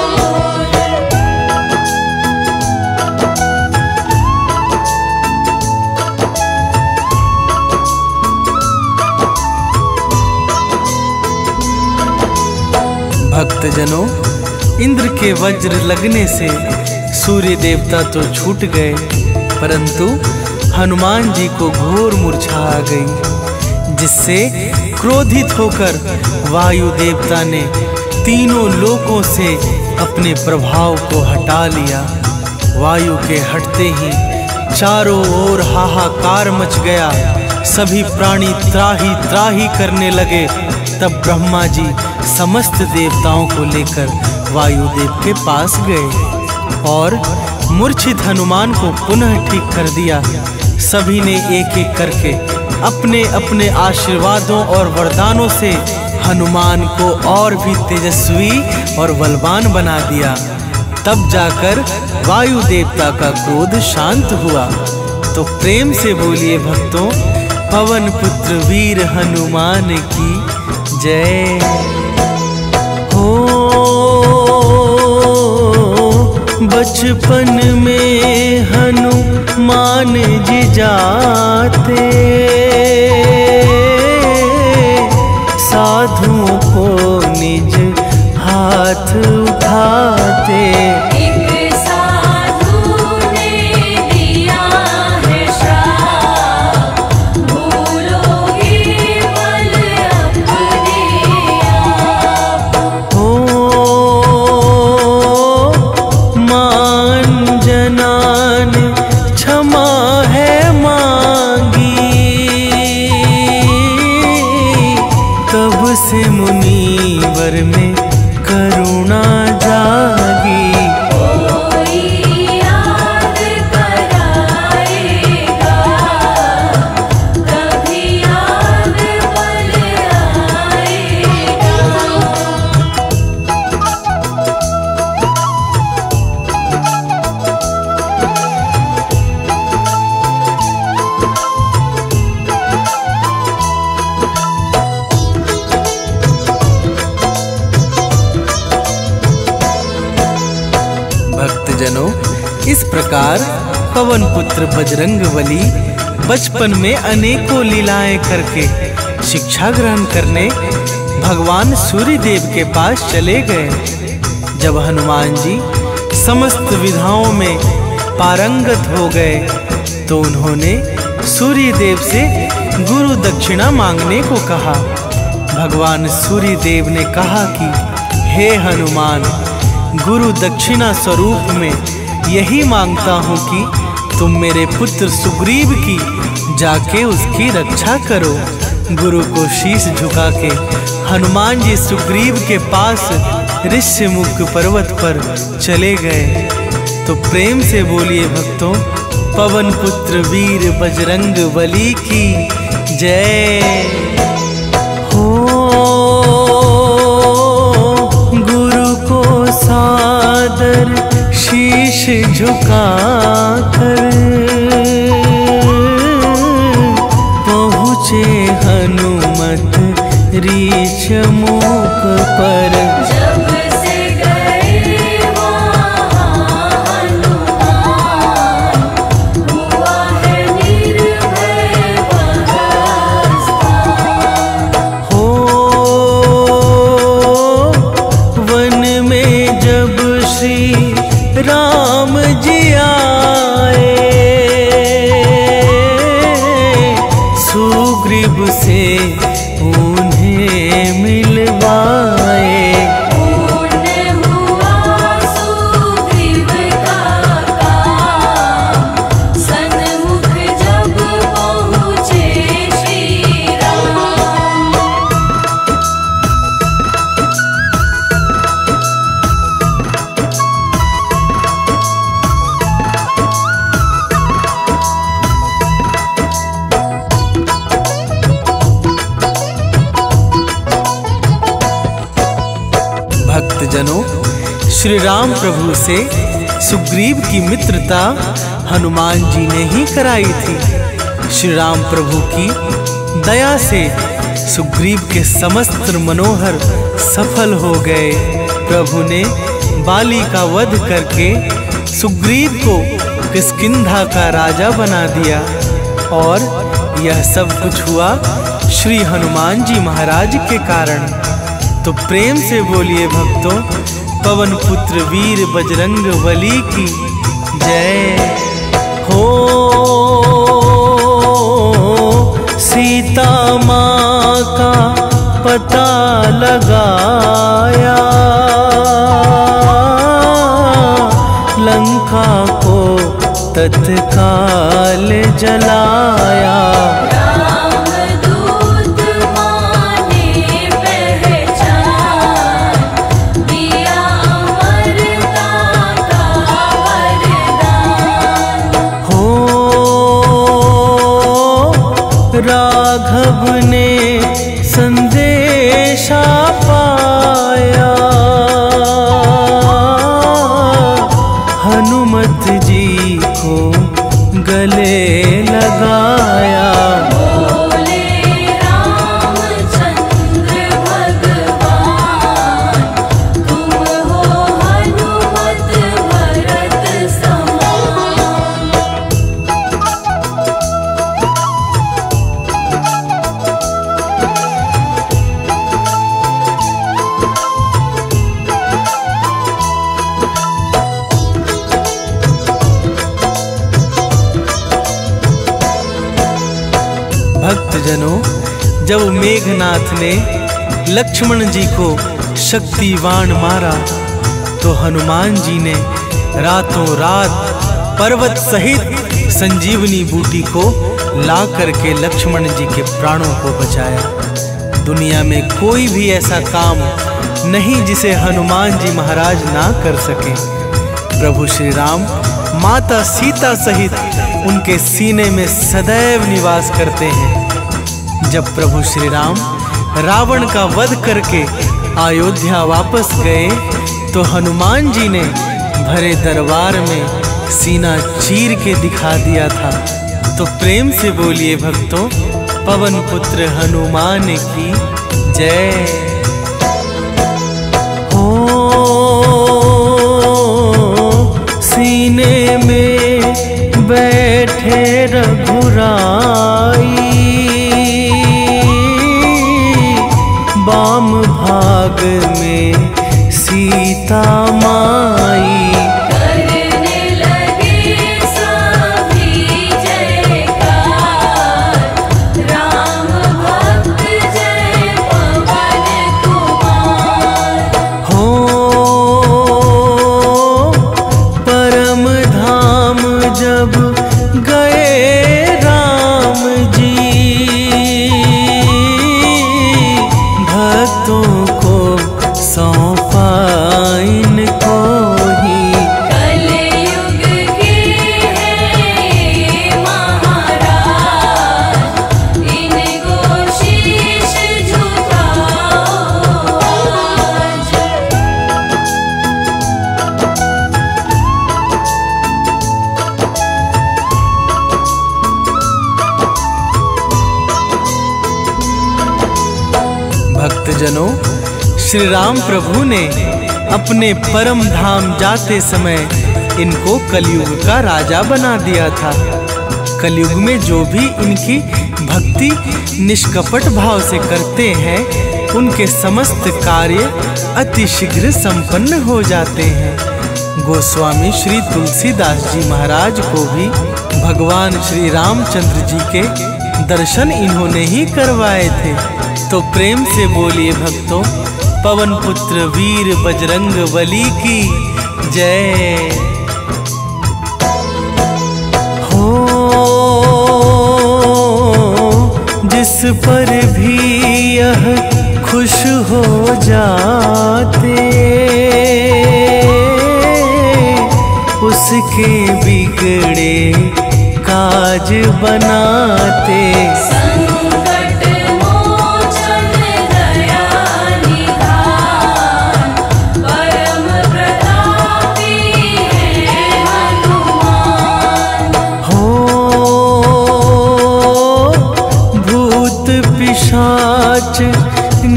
भक्तजनों, इंद्र के वज्र लगने से सूर्य देवता तो छूट गए, परंतु हनुमान जी को घोर मूर्छा आ गई, जिससे क्रोधित होकर वायु देवता ने तीनों लोकों से अपने प्रभाव को हटा लिया। वायु के हटते ही चारों ओर हाहाकार मच गया। सभी प्राणी त्राही त्राही करने लगे। तब ब्रह्मा जी समस्त देवताओं को लेकर वायुदेव के पास गए और मूर्छित हनुमान को पुनः ठीक कर दिया। सभी ने एक एक करके अपने अपने आशीर्वादों और वरदानों से हनुमान को और भी तेजस्वी और बलवान बना दिया। तब जाकर वायु देवता का क्रोध शांत हुआ। तो प्रेम से बोलिए भक्तों, पवन पुत्र वीर हनुमान की जय हो। बचपन में हनुमान जी जाते, साधुओं को निज हाथ उठाते। एक साधु ने दिया है श्राप, भूलोगे बल अपने आप। हो मान जनान क्षमा है मांगी, तब से मुनीवर में करुणा जागी। कोई याद कराएगा, कभी याद बल आएगा। भक्तजनों, इस प्रकार पवन पुत्र बजरंगबली बचपन में अनेकों लीलाएं करके शिक्षा ग्रहण करने भगवान सूर्य देव के पास चले गए। जब हनुमान जी समस्त विधाओं में पारंगत हो गए तो उन्होंने सूर्य देव से गुरु दक्षिणा मांगने को कहा। भगवान सूर्य देव ने कहा कि हे हनुमान, गुरु दक्षिणा स्वरूप में यही मांगता हूँ कि तुम मेरे पुत्र सुग्रीव की जाके उसकी रक्षा करो। गुरु को शीश झुका के हनुमान जी सुग्रीव के पास ऋष्यमुख पर्वत पर चले गए। तो प्रेम से बोलिए भक्तों, पवन पुत्र वीर बजरंगबली की जय हो। गुरु को सादर शीश झुका कर पहुँचे हनुमत रीछ मुख पर। जब से गए वहाँ हनुमान, हुआ है निर्भय वह स्थान। हो वन में जब श्री राम जी आए, सुग्रीव से उन्हें मिलवाए। पूर्ण हुआ सुग्रीव का काम, सन्मुख जब पहुँचे श्री राम। भक्तजनों, श्री राम प्रभु से सुग्रीव की मित्रता हनुमान जी ने ही कराई थी। श्री राम प्रभु की दया से सुग्रीव के समस्त मनोहर सफल हो गए। प्रभु ने बाली का वध करके सुग्रीव को किष्किंधा का राजा बना दिया और यह सब कुछ हुआ श्री हनुमान जी महाराज के कारण। तो प्रेम से बोलिए भक्तों, पवन पुत्र वीर बजरंगबली की जय हो। सीता माँ का पता लगाया, लंका को तत्काल जलाया। रामदूत माने पहचान, दिया अमरता का वरदान। हो राघव ने संदेशा पाया, हनुमत जी को गले लगाया। बोले रामचंद्र भगवान, तुम हो हनुमत भरत समान। भक्तजनों, जब मेघनाथ ने लक्ष्मण जी को शक्तिवान मारा तो हनुमान जी ने रातों रात पर्वत सहित संजीवनी बूटी को ला करके लक्ष्मण जी के प्राणों को बचाया। दुनिया में कोई भी ऐसा काम नहीं जिसे हनुमान जी महाराज ना कर सके। प्रभु श्री राम माता सीता सहित उनके सीने में सदैव निवास करते हैं। जब प्रभु श्री राम रावण का वध करके अयोध्या वापस गए तो हनुमान जी ने भरे दरबार में सीना चीर के दिखा दिया था। तो प्रेम से बोलिए भक्तों, पवन पुत्र हनुमान की जय। हो सीने में बैठे रघुराई, वाम भाग में सीता माई। करने लगे सभी जयकार, राम भक्त जय पवन कुमार। हो परम धाम जब गए राम जी, भक्तों को सौंपा इनको ही। कलयुग के हैं महाराज, इनको शीश झुकाओ आज। भक्तजनों, श्री राम प्रभु ने अपने परम धाम जाते समय इनको कलयुग का राजा बना दिया था। कलयुग में जो भी इनकी भक्ति निष्कपट भाव से करते हैं उनके समस्त कार्य अति शीघ्र संपन्न हो जाते हैं। गोस्वामी श्री तुलसीदास जी महाराज को भी भगवान श्री रामचंद्र जी के दर्शन इन्होंने ही करवाए थे। तो प्रेम से बोलिए भक्तों, पवन पुत्र वीर बजरंग बली की जय। हो जिस पर भी यह खुश हो जाते, उसके बिगड़े काज बनाते। संकट मोचन दया निधान, परम प्रतापी है हनुमान। हो भूत पिशाच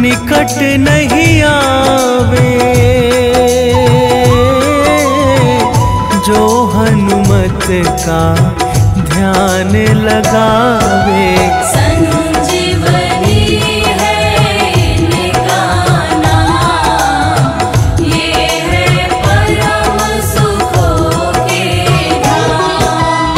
निकट नहीं आवे, जो हनुमत का ध्यान लगावे। संजीवनी है इनका नाम, ये है परम सुखों के धाम।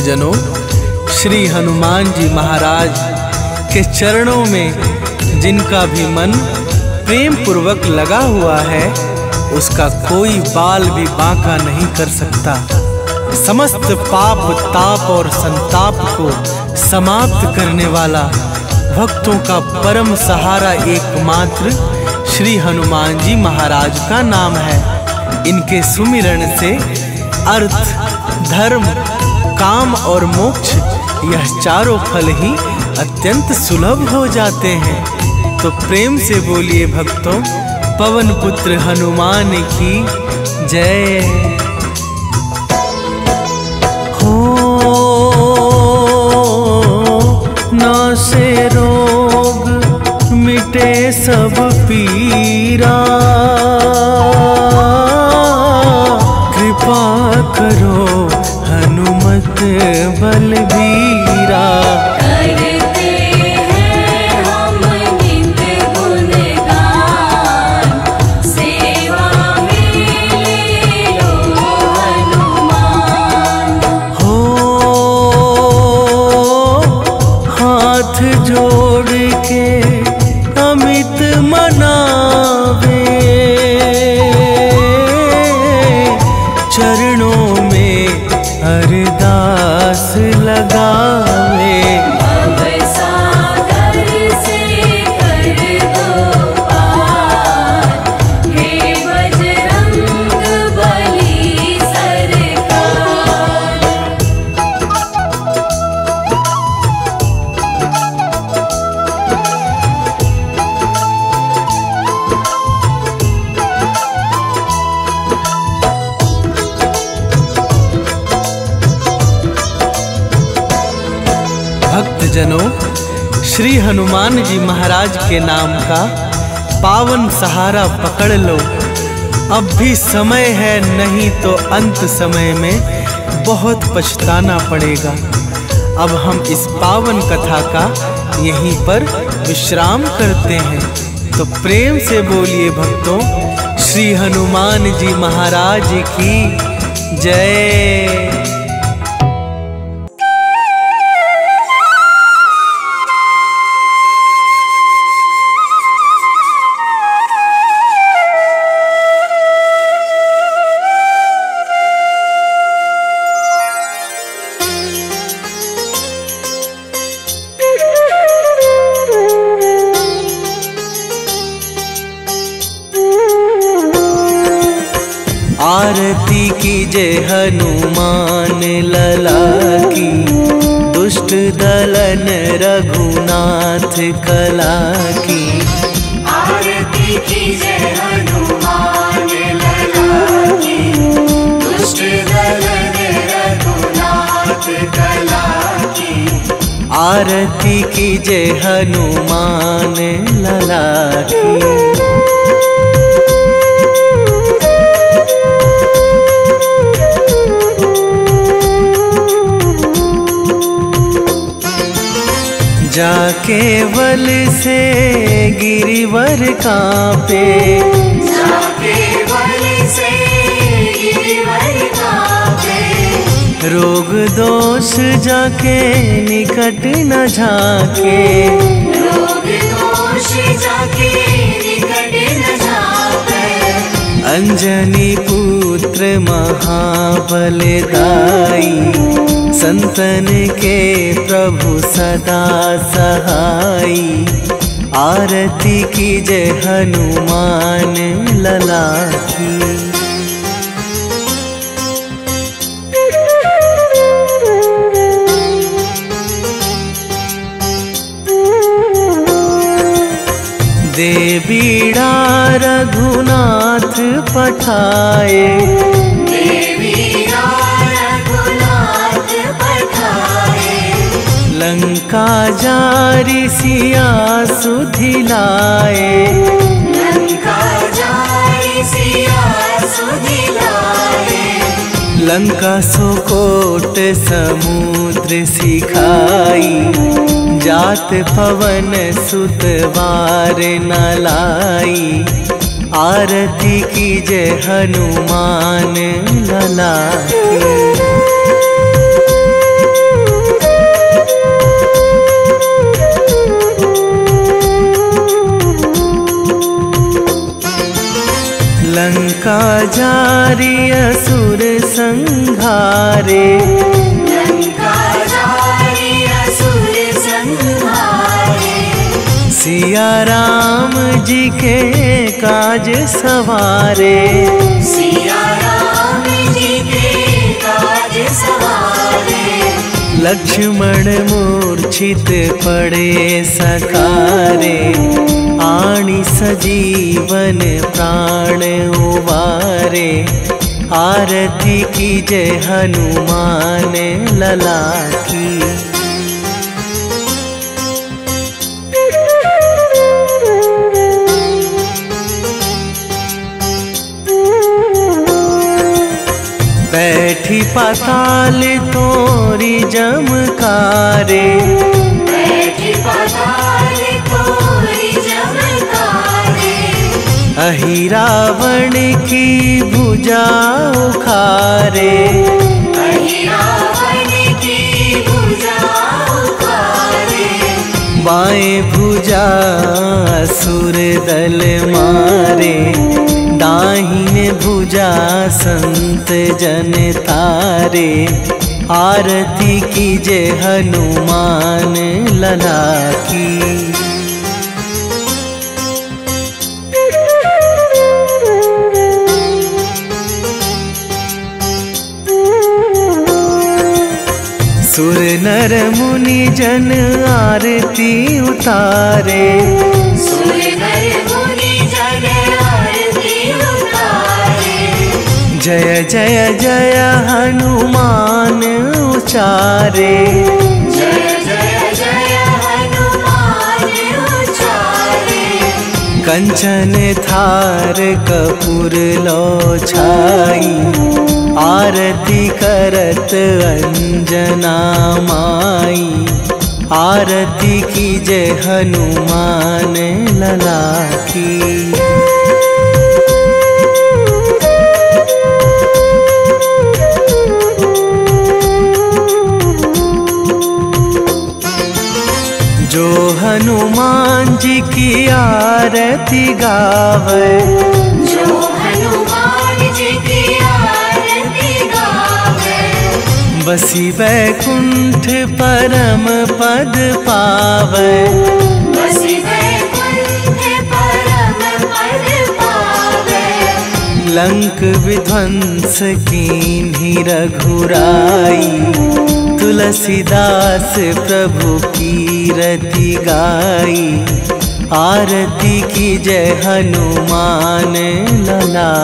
भक्तजनों, श्री हनुमान जी महाराज के चरणों में जिनका भी मन प्रेम पूर्वक लगा हुआ है, उसका कोई बाल भी बांका नहीं कर सकता। समस्त पाप ताप और संताप को समाप्त करने वाला भक्तों का परम सहारा एकमात्र श्री हनुमान जी महाराज का नाम है। इनके सुमिरन से अर्थ, धर्म, काम और मोक्ष यह चारों फल ही अत्यंत सुलभ हो जाते हैं। तो प्रेम से बोलिए भक्तों, पवन पुत्र हनुमान की जय। नासे रोग मिटे सब पीरा, कृपा करो हनुमत बलबीरा। करते हैं हम नित्य गुणगान, सेवा में ले लो हनुमान। हो हाथ जोड़ के अमित मनावे, चरणों में अरदास लगावे। भवसागर से कर दो पार, हे बजरंग बली सरकार। भक्तजनों, श्री हनुमान जी महाराज के नाम का पावन सहारा पकड़ लो। अब भी समय है, नहीं तो अंत समय में बहुत पछताना पड़ेगा। अब हम इस पावन कथा का यहीं पर विश्राम करते हैं। तो प्रेम से बोलिए भक्तों, श्री हनुमान जी महाराज की जय। आरती कीजे हनुमान लला की, दुष्ट दलन रघुनाथ कला की। आरती कीजे हनुमान लला की, दुष्ट दलन रघुनाथ कला की। आरती कीजे हनुमान लला की। जाके बल से गिरिवर कांपे, जाके बल से गिरिवर कांपे। रोग दोष जाके निकट न झाके, रोग दोष जाके निकट न झाके। अंजनी पुत्र महाबलदाई, संतन के प्रभु सदा सहाई। आरती कीजे हनुमान लला की। दे बीड़ा रघुनाथ पठाए, लंका जारी सिया सुधिलाए। लंका जारी सिया सुधिलाए। लंका सोकोट समुद्र सिखाई, जात पवन सुत वार न लाई। आरती कीजे हनुमान लला की। लंका जारी असुर संहारे, लंका जारी असुर संहारे। सिया राम जी के काज सवारे, सिया राम जी के काज सवारे। लक्ष्मण मूर्छित पड़े सकारे, आणी सजीवन प्राण उवारे। आरती की जय हनुमान लला की। बैठी पाताल तोरी जमकारे, बैठी पाताल तोरी जमकारे। अहि रावण की भुजा उखारे, अहि रावण की भुजा उखारे। बाएं भुजा असुर दल मारे, दाहिने भुजा संत जन तारे। आरती की जय हनुमान लला की। सुर नर मुनि जन आरती उतारे, सुर नर मुनि जन आरती उतारे। जय जय जय हनुमान उचारे, जय जय जय हनुमान उचारे। कंचन थार कपूर लो छाई, आरती करत अंजना माई। आरती की जय हनुमान लला की। जो हनुमान जी की आरती गावे, जो हनुमान जी की आरती गावे। बसी वैकुंठ परम पद पावे, बसी वैकुंठ परम पद पावे। लंक विध्वंस कीन्ही रघुराई, तुलसीदास प्रभु कीरति गाई। आरती की जय हनुमान लला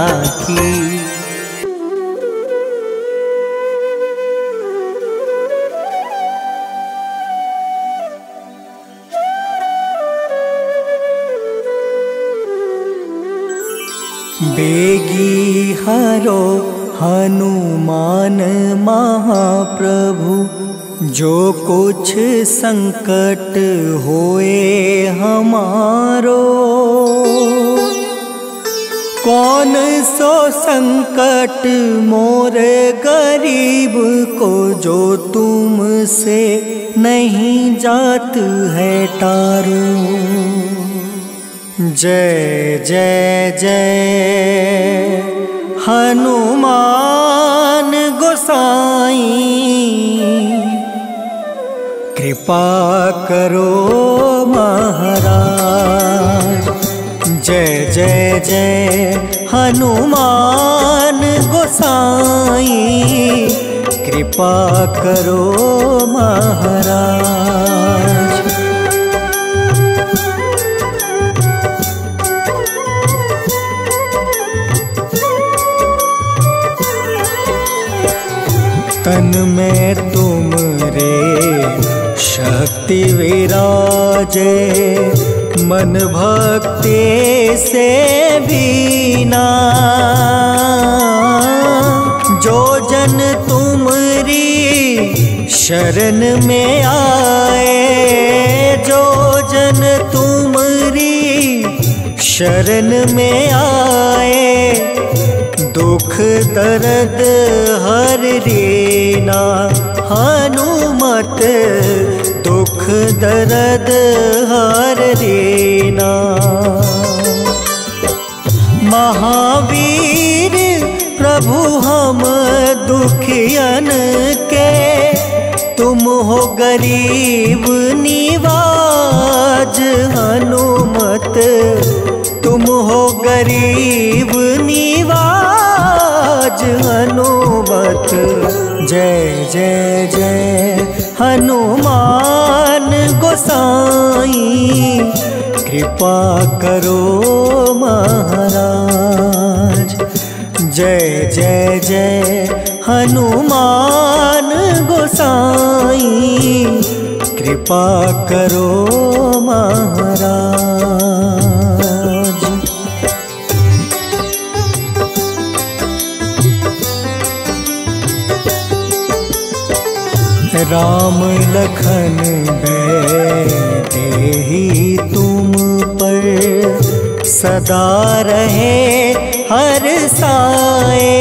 की। बेगी हरो हनुमान महाप्रभु, जो कुछ संकट होए हमारो। कौन सो संकट मोरे गरीब को, जो तुमसे नहीं जात है टारो। जय जय जय हनुमान गोसाई, कृपा करो महाराज। जय जय जय हनुमान गोसाई, कृपा करो महाराज। तन में तुमरे शक्ति विराजे, मन भक्ति से बीना। जो जन तुमरी शरण में आए, जो जन तुमरी शरण में आए। दुख दर्द हर लेना हनुमत, दुख दर्द हर लेना। महावीर प्रभु हम दुखियन के, तुम हो गरीब निवाज हनुमत, तुम हो गरीब निवाज हनुमत। जय जय जय हनुमान गोसाई, कृपा करो महाराज। जय जय जय हनुमान गोसाई, कृपा करो महाराज। राम लखन देहि तुम पर, सदा रहे हर साए।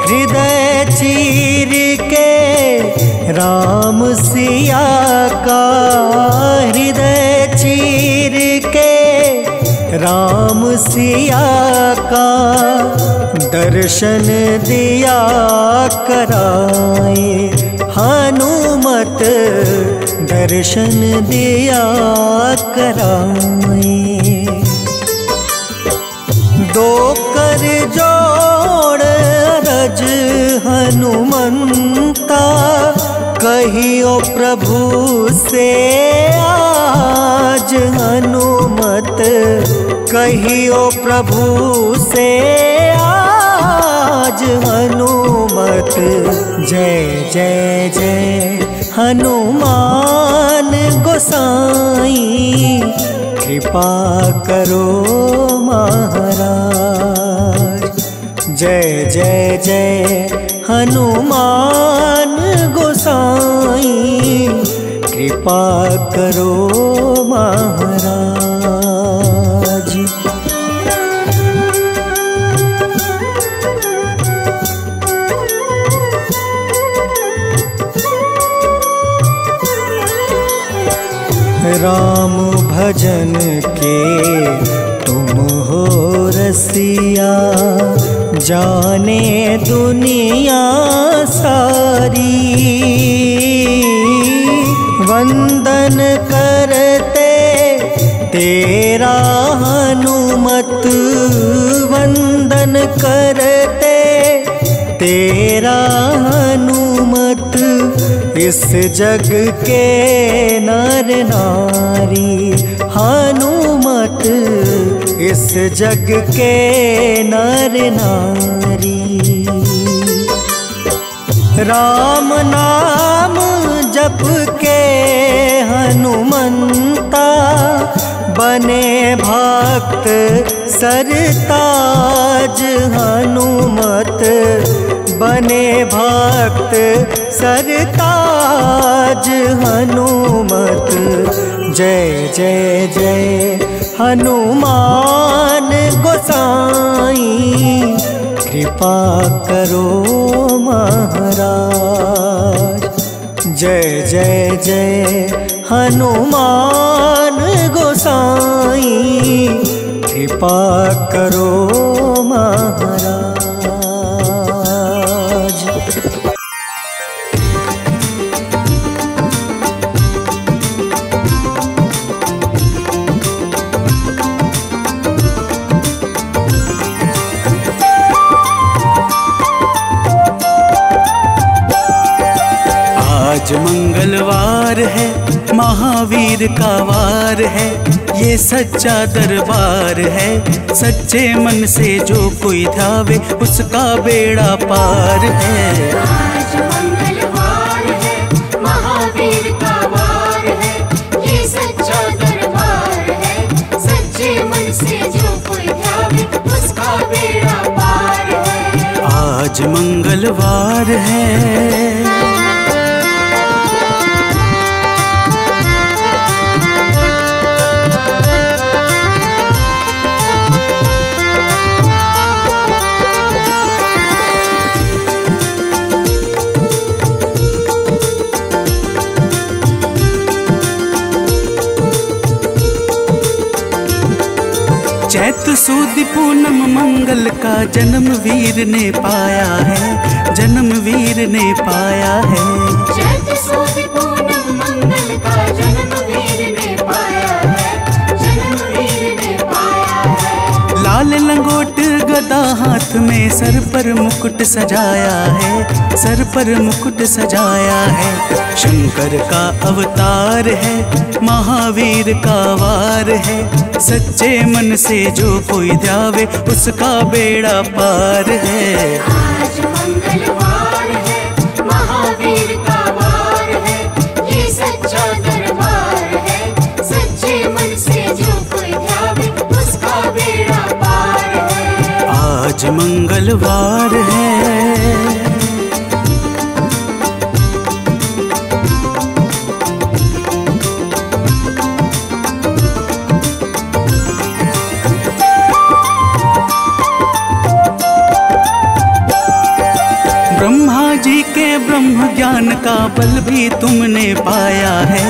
हृदय चीर के राम सिया का, हृदय चीर के राम सिया का, दर्शन दिया कराए। हनुमत दर्शन दिया कराए। दो कर जोड़ रज हनुमंता, कहियो प्रभु से आज हनुमत, कहियो प्रभु से आज हनुमत। जय जय जय हनुमान गोसाई, कृपा करो महाराज। जय जय जय हनुमान गोसाई, कृपा करो महाराज। राम भजन के तुम हो रसिया, जाने दुनिया सारी। वंदन करते तेरा हनुमत, वंदन करते तेरा हनुमत। इस जग के नर नारी हनुमत, इस जग के नर नारी। राम नाम जप के हनुमंता, बने भक्त सरताज हनुमत, बने भक्त सरताज हनुमत। जय जय जय हनुमान गोसाई, कृपा करो महाराज। जय जय जय हनुमान गोसाई, कृपा करो महाराज। आज मंगलवार है, महावीर का वार है, ये सच्चा दरबार है। सच्चे मन से जो कोई ध्यावे, उसका बेड़ा पार है। आज मंगलवार है, महावीर का वार है, ये सच्चा दरबार है। सच्चे मन से जो कोई ध्यावे, उसका बेड़ा पार है। आज मंगलवार है। चैत सुद पूनम मंगल का जन्म वीर ने पाया है, जन्म वीर ने पाया है। चैत सुद पूनम मंगल का जन्म वीर ने पाया है, जन्म वीर ने पाया है। लाल लंगोट गदा हाथ में, सर पर मुकुट सजाया है, सर पर मुकुट सजाया है। शंकर का अवतार है, महावीर का वार है। सच्चे मन से जो कोई ध्यावे उसका बेड़ा पार है। आज मंगलवार है, महावीर का वार है, ये सच्चा दरबार है। सच्चे मन से जो कोई ध्यावे उसका बेड़ा पार है। आज मंगलवार है। ब्रह्मा जी के ब्रह्म ज्ञान का बल भी तुमने पाया है,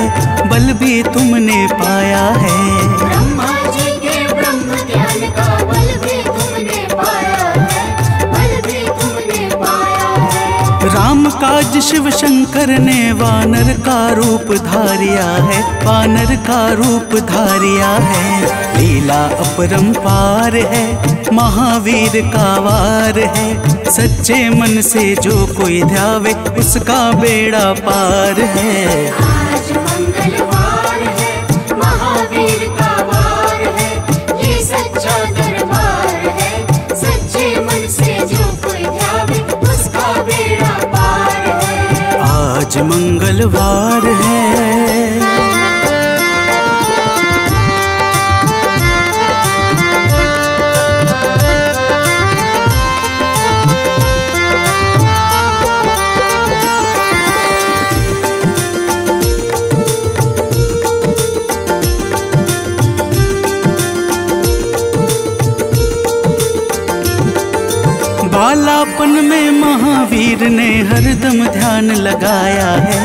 बल भी तुमने पाया है। ब्रह्मा जी के ब्रह्म ज्ञान का बल भी तुमने पाया है, बल भी तुमने पाया है। राम काज शिव शंकर ने वानर का रूप धारिया है, वानर का रूप धारिया है। लीला अपरंपार है, महावीर का वार है। सच्चे मन से जो कोई ध्यावे उसका बेड़ा पार है। आज मंगलवार है, महावीर का वार है, ये सच्चा दरबार है। सच्चे मन से जो कोई ध्यावे उसका बेड़ा पार है। आज मंगलवार है। बालापन में महावीर ने हरदम ध्यान लगाया है,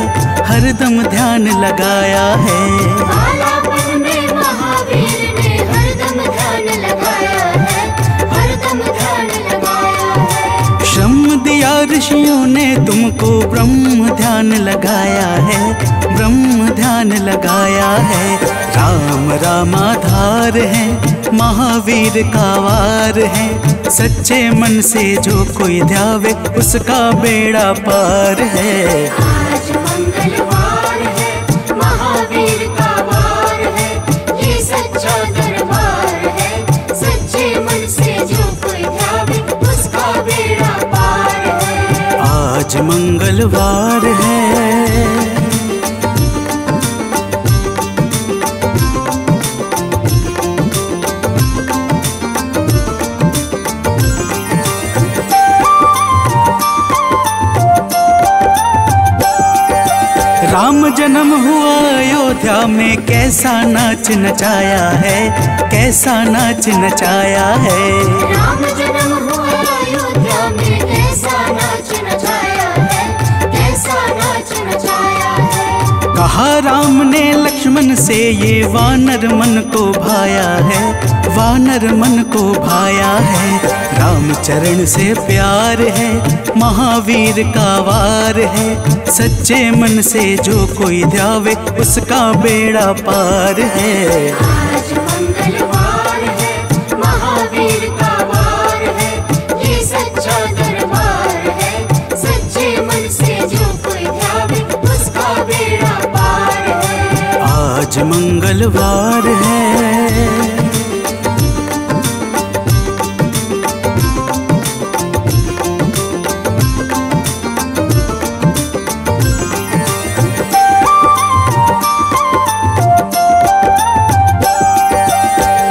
हरदम ध्यान लगाया है। बालापन में महावीर ने हरदम ध्यान लगाया है, हरदम ध्यान लगाया है। श्रम दिया ऋषियों ने तुमको, ब्रह्म ध्यान लगाया है, ब्रह्म ध्यान लगाया है। राम रामाधार है, महावीर का वार है। सच्चे मन से जो कोई ध्यावे उसका बेड़ा पार है। आज मंगलवार है, महावीर का वार है, ये सच्चा दरबार है। सच्चे मन से जो कोई ध्यावे उसका बेड़ा पार है। आज मंगलवार है। राम जन्म हुआ अयोध्या में, कैसा नाच नचाया है, कैसा नाच नचाया है। राम जन्म हुआ अयोध्या में, कैसा नाच नचाया है, कैसा नाच नचाया है। कहा राम ने लक्ष्मण से, ये वानर मन को भाया है, वानर मन को भाया है। राम चरण से प्यार है, महावीर का वार है। सच्चे मन से जो कोई ध्यावे उसका बेड़ा पार है। आज मंगलवार है, महावीर का वार है, ये सच्चा दरबार है। सच्चे मन से जो कोई ध्यावे उसका बेड़ा पार है। आज मंगलवार है।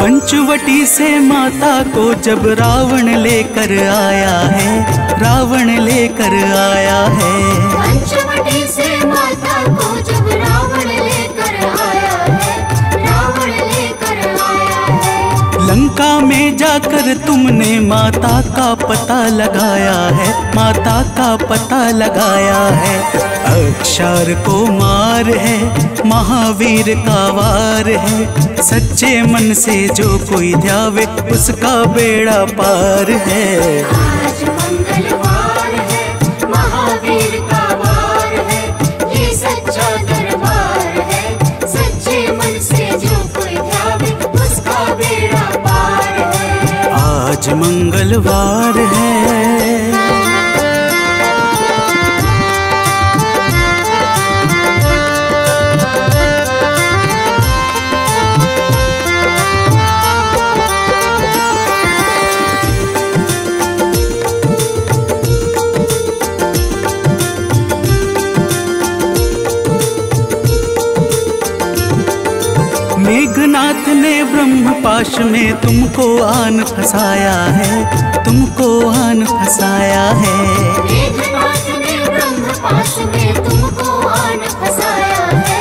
पंचवटी से माता को जब रावण लेकर आया है, रावण लेकर आया है। पंचवटी से माता को जब रावण लेकर आया है, रावण लेकर आया है। लंका में में जाकर तुमने माता का पता लगाया है, माता का पता लगाया है। अक्षर को मार है, महावीर का वार है, सच्चे मन से जो कोई ध्यावे उसका बेड़ा पार है। आज मंगलवार है, महावीर का वार है, ये सच्चा दरबार है, सच्चे मन से जो कोई ध्यावे उसका बेड़ा पार है। आज मंगलवार है। मेघनाथ ने ब्रह्मपाश में तुमको आन फंसाया है, तुमको आन फंसाया है। मेघनाथ ने ब्रह्मपाश में तुमको आन फंसाया है,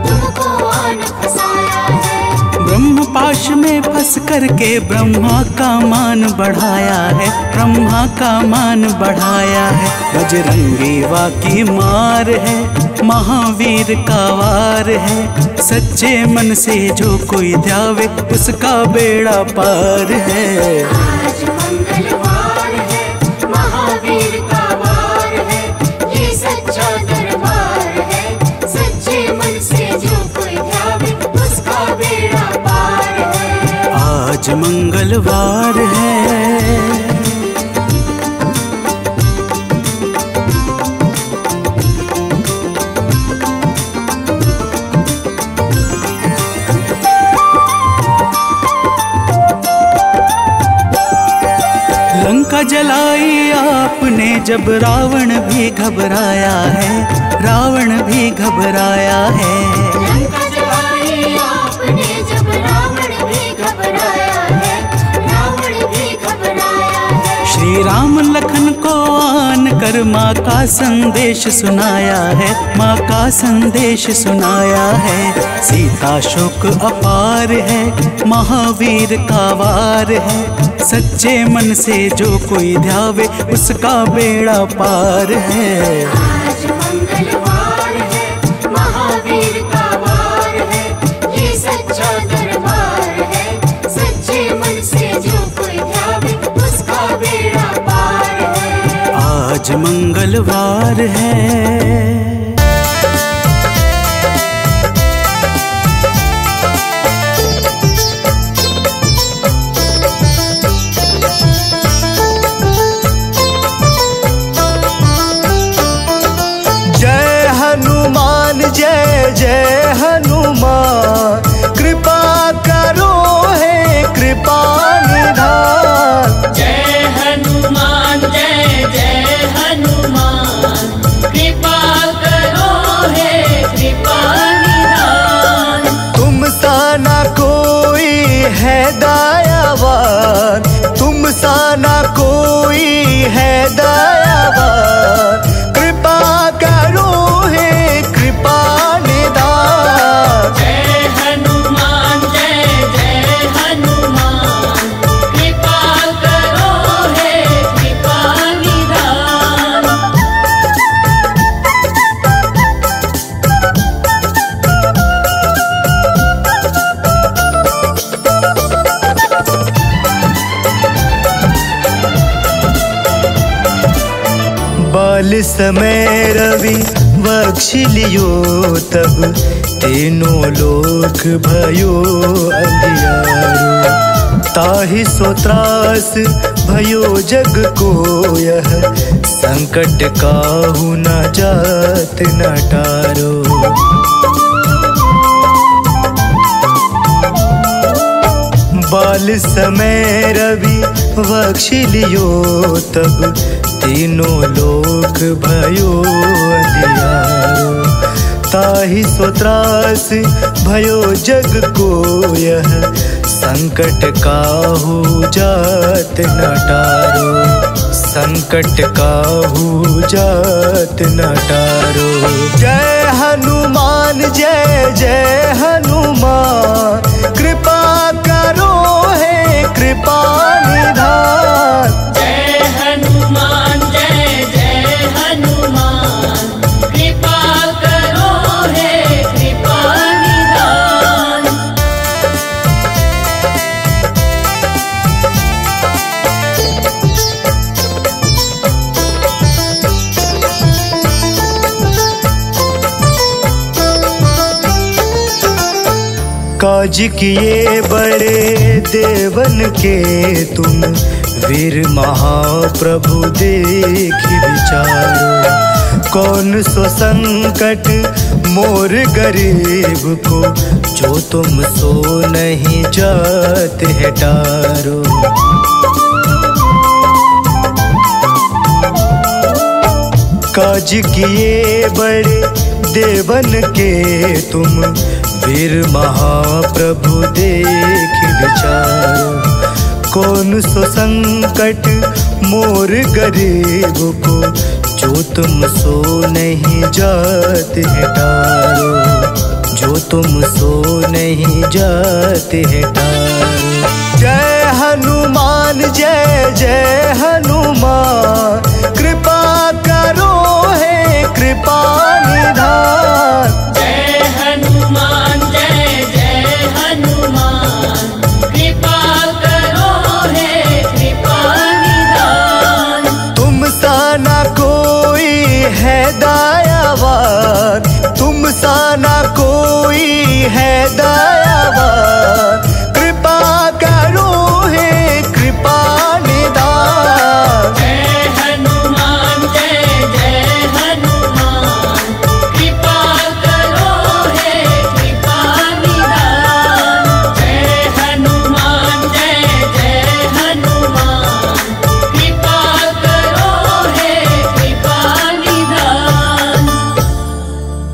तुमको आन फंसाया है। ब्रह्मपाश में फंस करके ब्रह्मा का मान बढ़ाया है, ब्रह्मा का मान बढ़ाया है। बजरंगी वाकी मार है, महावीर का वार है, सच्चे मन से जो कोई ध्यावे उसका बेड़ा पार है। आज मंगलवार है, महावीर का वार है, ये सच्चा दरबार है, सच्चे मन से जो कोई ध्यावे उसका बेड़ा पार है। आज मंगलवार है। लंका जलाई आपने जब रावण भी घबराया है, रावण भी घबराया है। लंका जलाई आपने जब रावण भी घबराया है, रावण भी घबराया है। श्री राम लखन को आन कर माँ का संदेश सुनाया है, माँ का संदेश सुनाया है। सीता शोक अपार है, महावीर का वार है, सच्चे मन से जो कोई ध्यावे उसका बेड़ा पार है। आज मंगलवार है, महावीर का वार है, ये सच्चा दरबार है, सच्चे मन से जो कोई ध्यावे उसका बेड़ा पार है। आज मंगलवार है। जय जय हनुमान, कृपा करो है कृपा निधान। जय हनुमान जय जय हनुमान, कृपा करो है कृपा निधान। तुम सा ना कोई है दयावान, तुम सा ना कोई है दयावान, कृपा करो है कृपा निधान। जय हनुमान जय जय हनुमान, कृपा करो है कृपा निधान। बाल समय रवि बख्श लियो तब, तीनों लोक भयो अंधियारो। ताहि सो त्रास भयो जग को यह, संकट काहू न जात न टारो। बाल समय रवि बख्श लियो तब, तीनों लोक भयो अंधियारो। ताहि सो त्रास भयो जग को यह, संकट काहू जात न टारो, संकट काहू जात न टारो। जय हनुमान जय जय हनुमान, कृपा करो है कृपा काज किए बड़े देवन के तुम, वीर महाप्रभु देखि विचारो। कौन सो संकट मोर गरीब को, जो तुम सो नहीं जाते है टारो। काज किए बड़े देवन के तुम, वीर महाप्रभु देखि विचारो। कौन सो संकट मोर गरीब को, जो तुम सो नहीं जाते है टारो। जो तुम सो नहीं जाते है टारो। जय हनुमान जय जय हनुमान, कृपा करो हे कृपा निधान। जय हनुमान जय जय हनुमान, कृपा करो हे कृपा निधान। तुम सा ना कोई है दयावान, तुम सा ना कोई है दयावान।